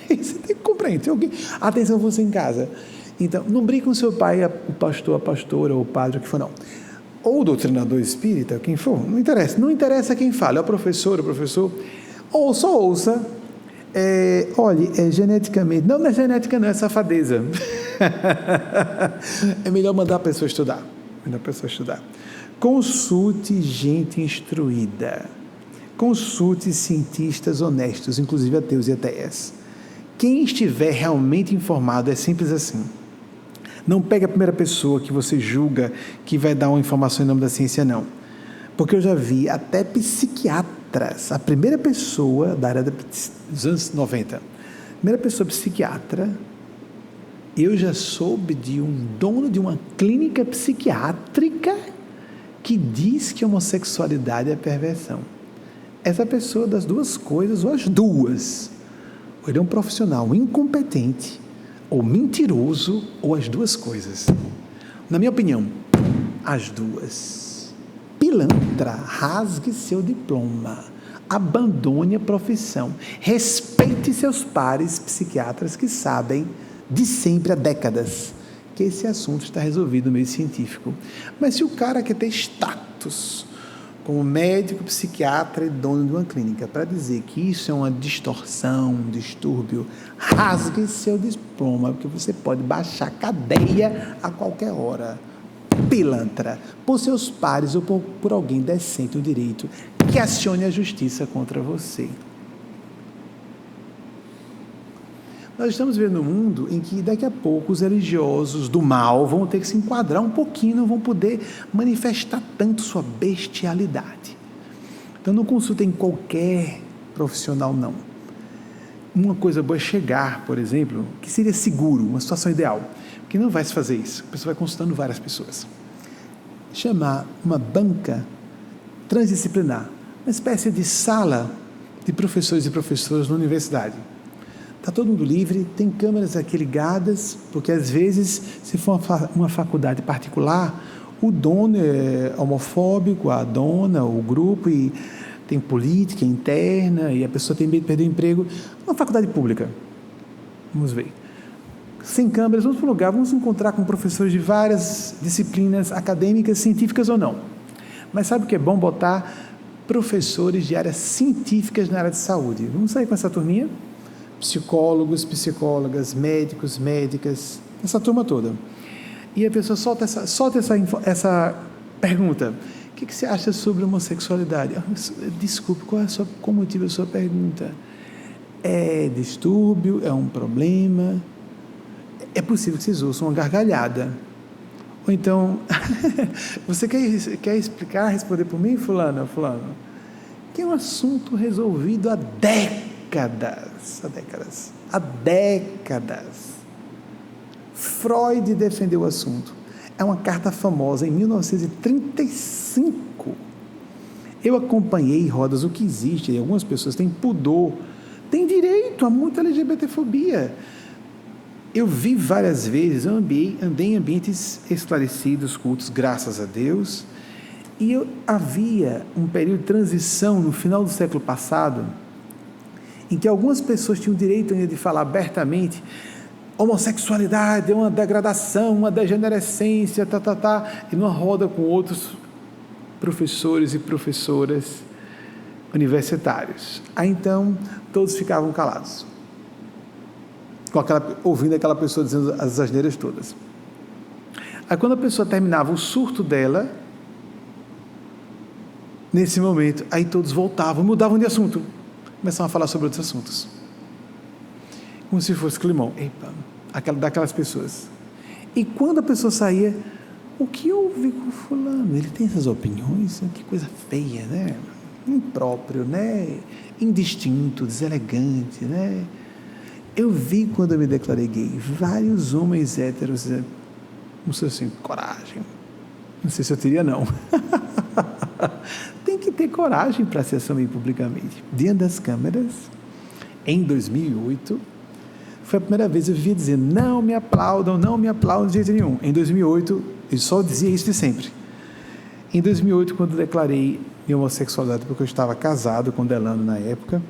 Você tem que compreender. Atenção, você em casa. Então, não brigue com seu pai, o pastor, a pastora, ou o padre, o que for, não. Ou o doutrinador espírita, quem for, não interessa. Não interessa quem fala, é o professor, ou só ouça. Olhe, geneticamente, não é genética não, é safadeza. É melhor mandar a pessoa estudar. Consulte gente instruída. Consulte cientistas honestos, inclusive ateus e ateias. Quem estiver realmente informado é simples assim. Não pegue a primeira pessoa que você julga que vai dar uma informação em nome da ciência, não. Porque eu já vi até psiquiatras, a primeira pessoa da área dos anos 90, primeira pessoa psiquiatra, eu já soube de um dono de uma clínica psiquiátrica que diz que homossexualidade é perversão. Essa pessoa das duas coisas, ou as duas, ou ele é um profissional incompetente, ou mentiroso, ou as duas coisas. Na minha opinião, as duas. Pilantra, rasgue seu diploma, abandone a profissão, respeite seus pares psiquiatras que sabem de sempre há décadas que esse assunto está resolvido no meio científico. Mas se o cara quer ter status como médico, psiquiatra e dono de uma clínica, para dizer que isso é uma distorção, um distúrbio, rasgue seu diploma, porque você pode baixar cadeia a qualquer hora. Pilantra, por seus pares ou por alguém decente o direito que acione a justiça contra você. Nós estamos vivendo um mundo em que daqui a pouco os religiosos do mal vão ter que se enquadrar um pouquinho, não vão poder manifestar tanto sua bestialidade. Então não consultem qualquer profissional, não. Uma coisa boa é chegar, por exemplo, que seria seguro, uma situação ideal, porque não vai se fazer isso, a pessoa vai consultando várias pessoas. Chamar uma banca transdisciplinar, uma espécie de sala de professores e professoras na universidade. Está todo mundo livre, tem câmeras aqui ligadas, porque às vezes, se for uma faculdade particular, o dono é homofóbico, a dona, o grupo, e tem política interna, e a pessoa tem medo de perder o emprego. Uma faculdade pública, vamos ver. Sem câmeras, vamos para um lugar, vamos encontrar com professores de várias disciplinas acadêmicas, científicas ou não. Mas sabe o que é bom? Botar professores de áreas científicas na área de saúde. Vamos sair com essa turminha? Psicólogos, psicólogas, médicos, médicas, essa turma toda. E a pessoa solta essa pergunta. O que você acha sobre homossexualidade? Desculpe, qual o motivo da sua pergunta? É distúrbio? É um problema? É possível que vocês ouçam uma gargalhada. Ou então, você quer explicar, responder por mim, fulano? Que é um assunto resolvido há décadas. Freud defendeu o assunto. É uma carta famosa, em 1935. Eu acompanhei rodas, o que existe, e algumas pessoas têm pudor, têm direito a muita LGBTfobia. Eu vi várias vezes, eu andei em ambientes esclarecidos, cultos, graças a Deus, e havia um período de transição no final do século passado, em que algumas pessoas tinham o direito ainda de falar abertamente: homossexualidade é uma degradação, uma degenerescência, e numa roda com outros professores e professoras universitários. Aí então todos ficavam calados, ouvindo aquela pessoa dizendo as asneiras todas. Aí quando a pessoa terminava o surto dela, nesse momento, aí todos voltavam, mudavam de assunto, começavam a falar sobre outros assuntos, como se fosse climão, daquelas pessoas. E quando a pessoa saía: o que houve com fulano? Ele tem essas opiniões? Que coisa feia, né? Impróprio, né? Indistinto, deselegante, né? Eu vi, quando eu me declarei gay, vários homens héteros dizendo: não sei assim, coragem. Não sei se eu teria, não. Tem que ter coragem para se assumir publicamente. Diante das câmeras, em 2008, foi a primeira vez que eu vivia dizendo: não me aplaudam de jeito nenhum. Em 2008, eu só dizia isso de sempre. Em 2008, quando eu declarei minha homossexualidade, porque eu estava casado com Delano na época,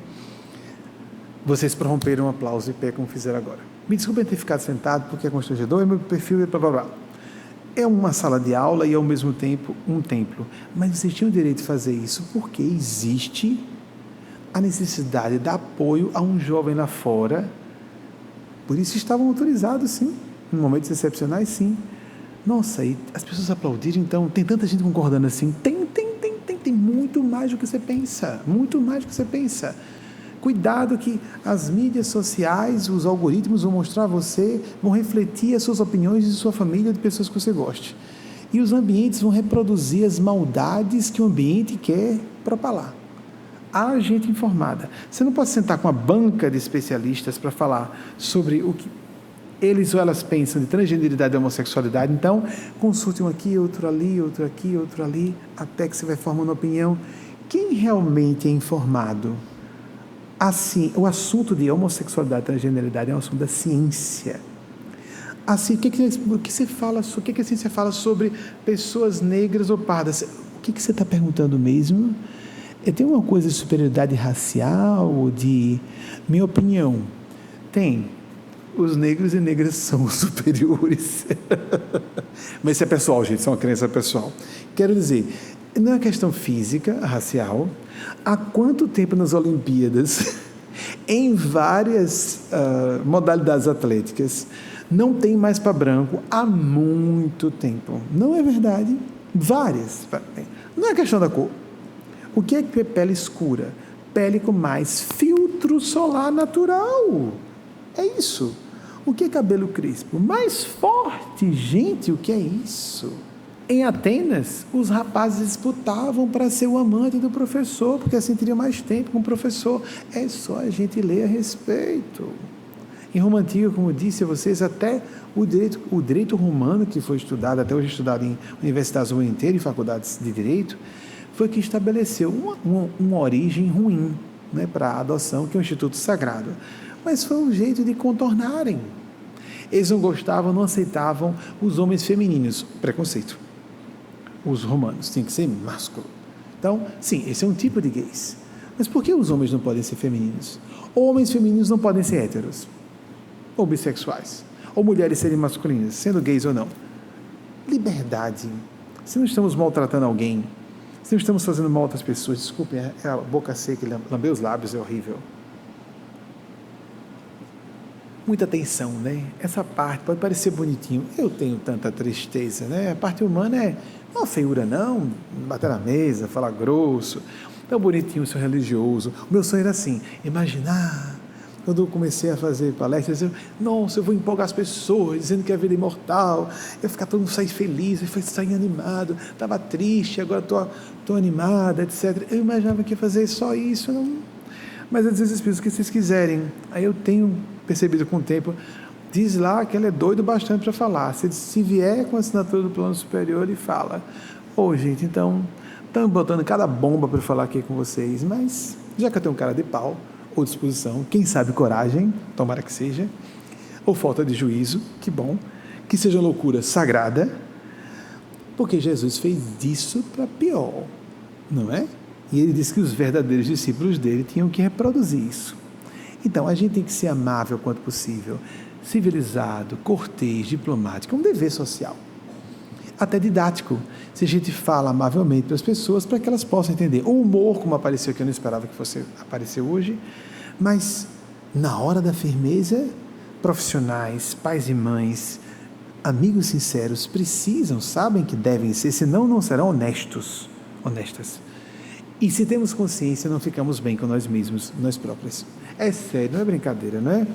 vocês prorromperam um aplauso de pé, como fizeram agora. Me desculpem ter ficado sentado, porque é constrangedor, e meu perfil é blá blá blá. É uma sala de aula e, ao mesmo tempo, um templo. Mas vocês tinham o direito de fazer isso porque existe a necessidade de dar apoio a um jovem lá fora. Por isso estavam autorizados, sim. Em momentos excepcionais, sim. Nossa, e as pessoas aplaudiram, então, tem tanta gente concordando assim. Tem muito mais do que você pensa. Muito mais do que você pensa. Cuidado que as mídias sociais, os algoritmos vão mostrar a você, vão refletir as suas opiniões de sua família, de pessoas que você goste. E os ambientes vão reproduzir as maldades que o ambiente quer propalar. Há gente informada. Você não pode sentar com uma banca de especialistas para falar sobre o que eles ou elas pensam de transgeneridade e homossexualidade. Então, consulte um aqui, outro ali, outro aqui, outro ali, até que você vai formando uma opinião. Quem realmente é informado? Assim, o assunto de homossexualidade e transgeneridade é um assunto da ciência. Assim, o que a ciência fala sobre pessoas negras ou pardas? O que você está perguntando mesmo? Tem uma coisa de superioridade racial, ou de... Minha opinião, tem. Os negros e negras são os superiores. Mas isso é pessoal, gente, isso é uma crença pessoal. Quero dizer, Não é questão física, racial. Há quanto tempo nas Olimpíadas, em várias modalidades atléticas, não tem mais para branco há muito tempo? Não é verdade? Várias. Não é questão da cor. O que é pele escura? Pele com mais filtro solar natural. É isso. O que é cabelo crespo? Mais forte. Gente, o que é isso? Em Atenas, os rapazes disputavam para ser o amante do professor, porque assim teria mais tempo com o professor. É só a gente ler a respeito. Em Roma Antiga, como eu disse a vocês, até o direito romano, que foi estudado, até hoje estudado em universidades do mundo inteiro, em faculdades de direito, foi que estabeleceu uma origem ruim, né, para a adoção, que é um instituto sagrado. Mas foi um jeito de contornarem. Eles não gostavam, não aceitavam os homens femininos. Preconceito. Os romanos tinham que ser másculo. Então, sim, esse é um tipo de gays. Mas por que os homens não podem ser femininos? Ou homens femininos não podem ser héteros? Ou bissexuais? Ou mulheres serem masculinas, sendo gays ou não? Liberdade. Se não estamos maltratando alguém, se não estamos fazendo mal a outras pessoas, desculpem, é a boca seca, lamber os lábios é horrível. Muita atenção, né? Essa parte pode parecer bonitinho. Eu tenho tanta tristeza, né? A parte humana é uma feiura, não. Bater na mesa, falar grosso. Tão bonitinho, ser religioso. O meu sonho era assim, imaginar. Quando eu comecei a fazer palestras, eu nossa, eu vou empolgar as pessoas, dizendo que a vida é imortal. Eu ficar todo mundo sair feliz, eu sair animado. Estava triste, agora estou animada, etc. Eu imaginava que ia fazer só isso, não. Mas às vezes o que vocês quiserem. Aí eu tenho percebido com o tempo, diz lá que ele é doido bastante para falar. Se vier com a assinatura do plano superior, ele fala, gente, então, estão botando cada bomba para falar aqui com vocês, mas já que eu tenho um cara de pau, ou disposição, quem sabe coragem, tomara que seja, ou falta de juízo, que bom, que seja loucura sagrada, porque Jesus fez disso para pior, não é? E ele disse que os verdadeiros discípulos dele tinham que reproduzir isso. Então, a gente tem que ser amável quanto possível, civilizado, cortês, diplomático, é um dever social. Até didático, se a gente fala amavelmente para as pessoas, para que elas possam entender. O humor, como apareceu, que eu não esperava que fosse aparecer hoje, mas na hora da firmeza, profissionais, pais e mães, amigos sinceros, sabem que devem ser, senão não serão honestas. E se temos consciência, não ficamos bem com nós mesmos, nós próprios. É sério, não é brincadeira, não é?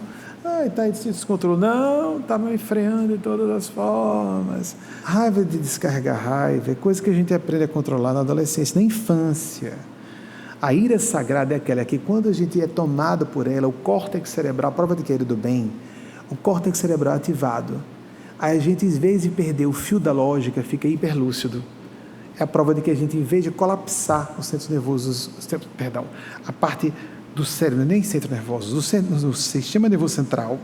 Está aí se descontrole. Não, está me freando de todas as formas. Raiva de descarregar raiva é coisa que a gente aprende a controlar na adolescência, na infância. A ira sagrada é aquela que quando a gente é tomado por ela, o córtex cerebral, prova de que é ira do bem, o córtex cerebral é ativado. Aí a gente, em vez de perder o fio da lógica, fica hiperlúcido. É a prova de que a gente, em vez de colapsar os centros nervosos, a parte do cérebro, nem centro nervoso, do sistema nervoso central,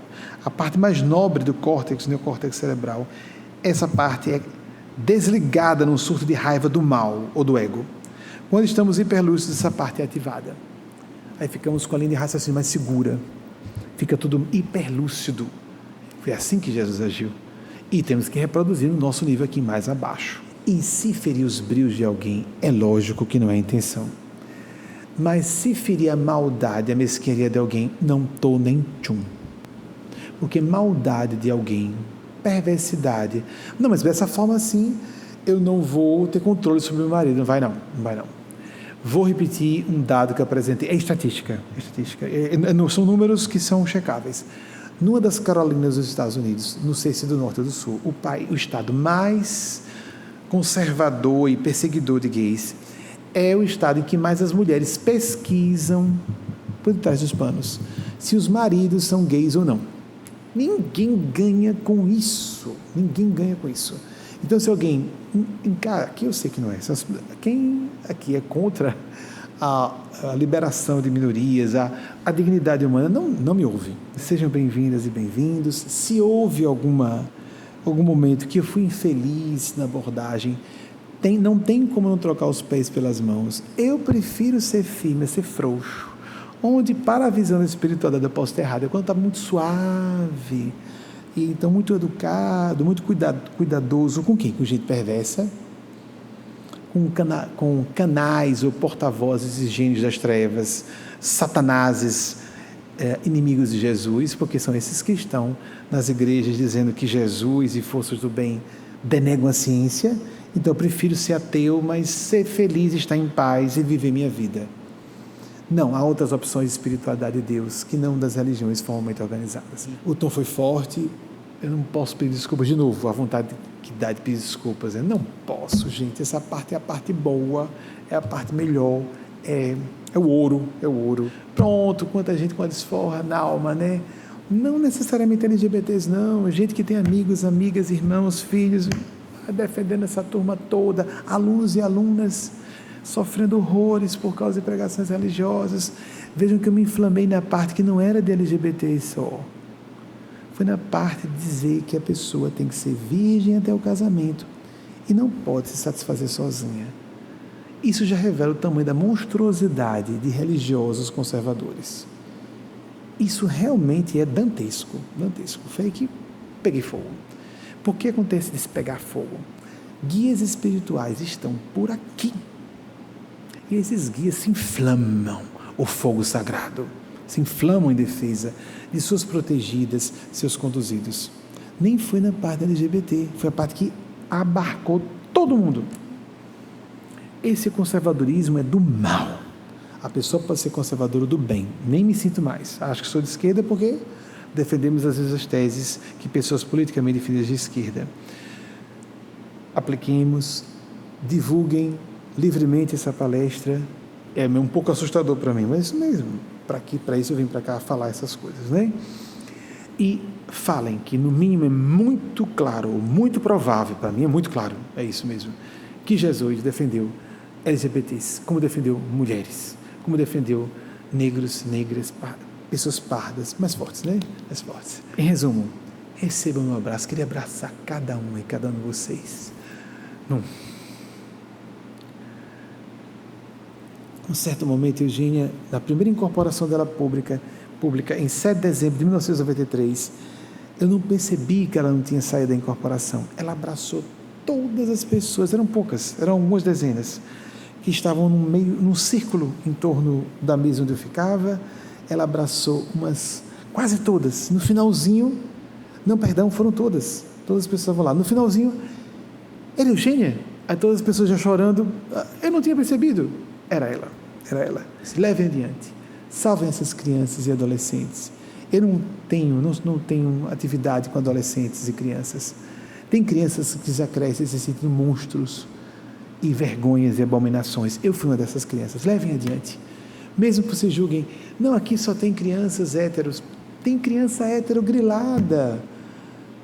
a parte mais nobre do córtex, neocórtex cerebral, essa parte é desligada num surto de raiva do mal ou do ego. Quando estamos hiperlúcidos, essa parte é ativada. Aí ficamos com a linha de raciocínio mais segura. Fica tudo hiperlúcido. Foi assim que Jesus agiu. E temos que reproduzir no nosso nível aqui mais abaixo. E se ferir os brios de alguém, é lógico que não é a intenção. Mas se ferir a maldade, a mesquinharia de alguém, não estou nem tchum. Porque maldade de alguém, perversidade. Não, mas dessa forma assim, eu não vou ter controle sobre o meu marido. Não vai não. Vou repetir um dado que eu apresentei. É estatística. São números que são checáveis. Numa das Carolinas dos Estados Unidos, não sei se do norte ou do sul, o estado mais conservador e perseguidor de gays é o estado em que mais as mulheres pesquisam por detrás dos panos se os maridos são gays ou não. Ninguém ganha com isso. Então, se alguém... Aqui eu sei que não é. Quem aqui é contra a liberação de minorias, a dignidade humana, não me ouve. Sejam bem-vindas e bem-vindos. Se houve algum momento que eu fui infeliz na abordagem, não tem como não trocar os pés pelas mãos. Eu prefiro ser firme, ser frouxo. Onde, para a visão espiritual, eu posso estar errado. É quando está muito suave, e então muito educado, muito cuidadoso. Com quem? Com gente perversa, com canais ou porta-vozes de gênios das trevas, satanases, inimigos de Jesus, porque são esses que estão nas igrejas dizendo que Jesus e forças do bem denegam a ciência. Então eu prefiro ser ateu, mas ser feliz, estar em paz e viver minha vida. Não, há outras opções de espiritualidade de Deus que não das religiões formalmente organizadas. O tom foi forte, eu não posso pedir desculpas de novo, a vontade que dá de pedir desculpas. Eu não posso, gente, essa parte é a parte boa, é a parte melhor, é o ouro. Pronto, quanta gente com a desforra na alma, né? Não necessariamente LGBTs, não, gente que tem amigos, amigas, irmãos, filhos, defendendo essa turma toda, alunos e alunas sofrendo horrores por causa de pregações religiosas. Vejam que eu me inflamei na parte que não era de LGBT só. Foi na parte de dizer que a pessoa tem que ser virgem até o casamento e não pode se satisfazer sozinha. Isso já revela o tamanho da monstruosidade de religiosos conservadores. Isso realmente é dantesco. Foi aí que peguei fogo. Por que acontece desse pegar fogo? Guias espirituais estão por aqui. E esses guias se inflamam, o fogo sagrado, se inflamam em defesa de suas protegidas, seus conduzidos. Nem foi na parte LGBT, foi a parte que abarcou todo mundo. Esse conservadorismo é do mal. A pessoa pode ser conservadora do bem, nem me sinto mais. Acho que sou de esquerda porque defendemos às vezes as teses que pessoas politicamente definidas de esquerda. Apliquemos, divulguem livremente essa palestra. É um pouco assustador para mim, mas é isso mesmo. Para isso eu vim para cá falar essas coisas, né? E falem que no mínimo é muito claro, muito provável, para mim é muito claro, é isso mesmo, que Jesus defendeu LGBTs, como defendeu mulheres, como defendeu negros, negras, pessoas pardas, mais fortes, né? Mais fortes. Em resumo, recebam meu abraço, queria abraçar cada um e cada um de vocês. Um certo momento, Eugênia, na primeira incorporação dela pública, em 7 de dezembro de 1993, eu não percebi que ela não tinha saído da incorporação. Ela abraçou todas as pessoas, eram poucas, eram algumas dezenas, que estavam num círculo em torno da mesa onde eu ficava. Ela abraçou quase todas. No finalzinho, foram todas as pessoas estavam lá. No finalzinho, era Eugênia? Aí todas as pessoas já chorando, eu não tinha percebido. Era ela. Levem adiante, salvem essas crianças e adolescentes. Eu não tenho atividade com adolescentes e crianças. Tem crianças que já crescem se sentindo monstros e vergonhas e abominações. Eu fui uma dessas crianças. Levem adiante. Mesmo que vocês julguem, não, aqui só tem crianças héteros. Tem criança hétero grilada.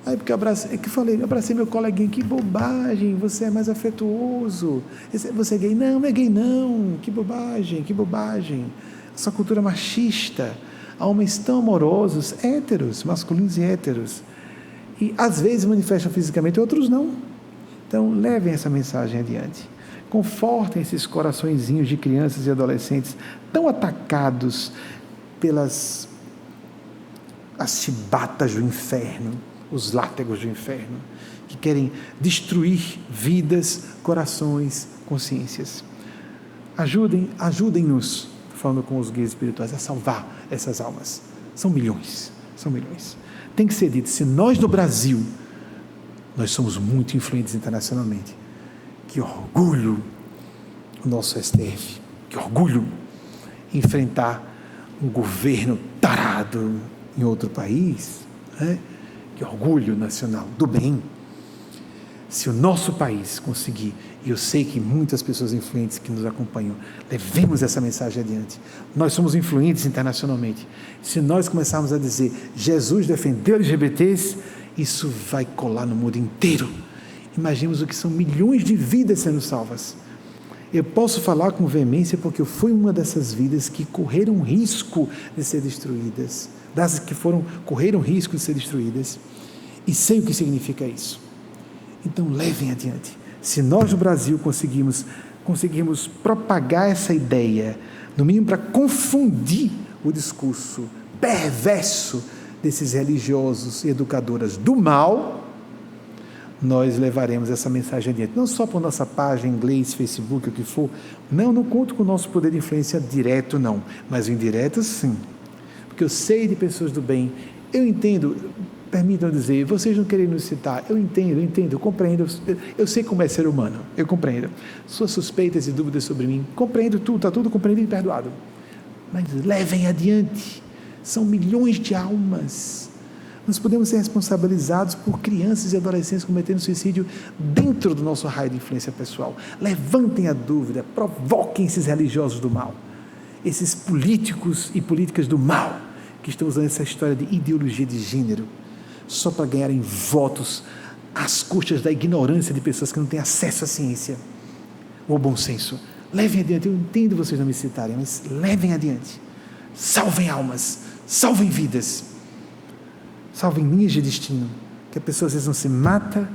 Aí porque abracei meu coleguinha, que bobagem, você é mais afetuoso, você é gay, não é gay não, que bobagem, essa cultura machista, há homens tão amorosos, héteros, masculinos e héteros, e às vezes manifestam fisicamente, outros não. Então levem essa mensagem adiante, confortem esses coraçõezinhos de crianças e adolescentes tão atacados pelas as chibatas do inferno, os látegos do inferno, que querem destruir vidas, corações, consciências. Ajudem-nos, falando com os guias espirituais, a salvar essas almas. São milhões. Tem que ser dito, se nós no Brasil, nós somos muito influentes internacionalmente, que orgulho o nosso STF, que orgulho enfrentar um governo tarado em outro país, né? Que orgulho nacional, do bem. Se o nosso país conseguir, e eu sei que muitas pessoas influentes que nos acompanham, levemos essa mensagem adiante. Nós somos influentes internacionalmente. Se nós começarmos a dizer, Jesus defendeu LGBTs, isso vai colar no mundo inteiro. Imaginemos o que são milhões de vidas sendo salvas. Eu posso falar com veemência porque eu fui uma dessas vidas que correram risco de ser destruídas, das que correram risco de ser destruídas, e sei o que significa isso. Então levem adiante. Se nós no Brasil conseguirmos propagar essa ideia, no mínimo para confundir o discurso perverso desses religiosos e educadoras do mal, nós levaremos essa mensagem adiante. Não só por nossa página, inglês, Facebook, o que for. Não conto com o nosso poder de influência direto, não. Mas o indireto, sim. Porque eu sei de pessoas do bem. Eu entendo, permitam dizer, vocês não querem nos citar. Eu entendo, eu compreendo. Eu sei como é ser humano. Eu compreendo. Suas suspeitas e dúvidas sobre mim. Compreendo tudo, está tudo compreendido e perdoado. Mas levem adiante. São milhões de almas. Nós podemos ser responsabilizados por crianças e adolescentes cometendo suicídio dentro do nosso raio de influência pessoal. Levantem a dúvida, provoquem esses religiosos do mal, esses políticos e políticas do mal, que estão usando essa história de ideologia de gênero, só para ganharem votos às custas da ignorância de pessoas que não têm acesso à ciência ou ao bom senso. Levem adiante, eu entendo vocês não me citarem, mas levem adiante. Salvem almas, salvem vidas. Salvem linhas de destino, que a pessoa às vezes não se mata,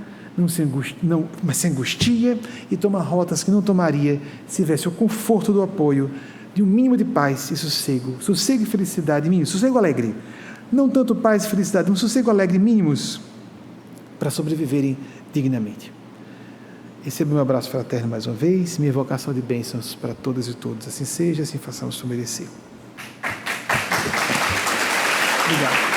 mas se angustia e toma rotas que não tomaria se tivesse o conforto do apoio de um mínimo de paz e sossego e felicidade mínimos, sossego alegre, não tanto paz e felicidade, um sossego alegre mínimos para sobreviverem dignamente. Receba meu abraço fraterno mais uma vez, minha evocação de bênçãos para todas e todos, assim seja, assim façamos merecer. Obrigado.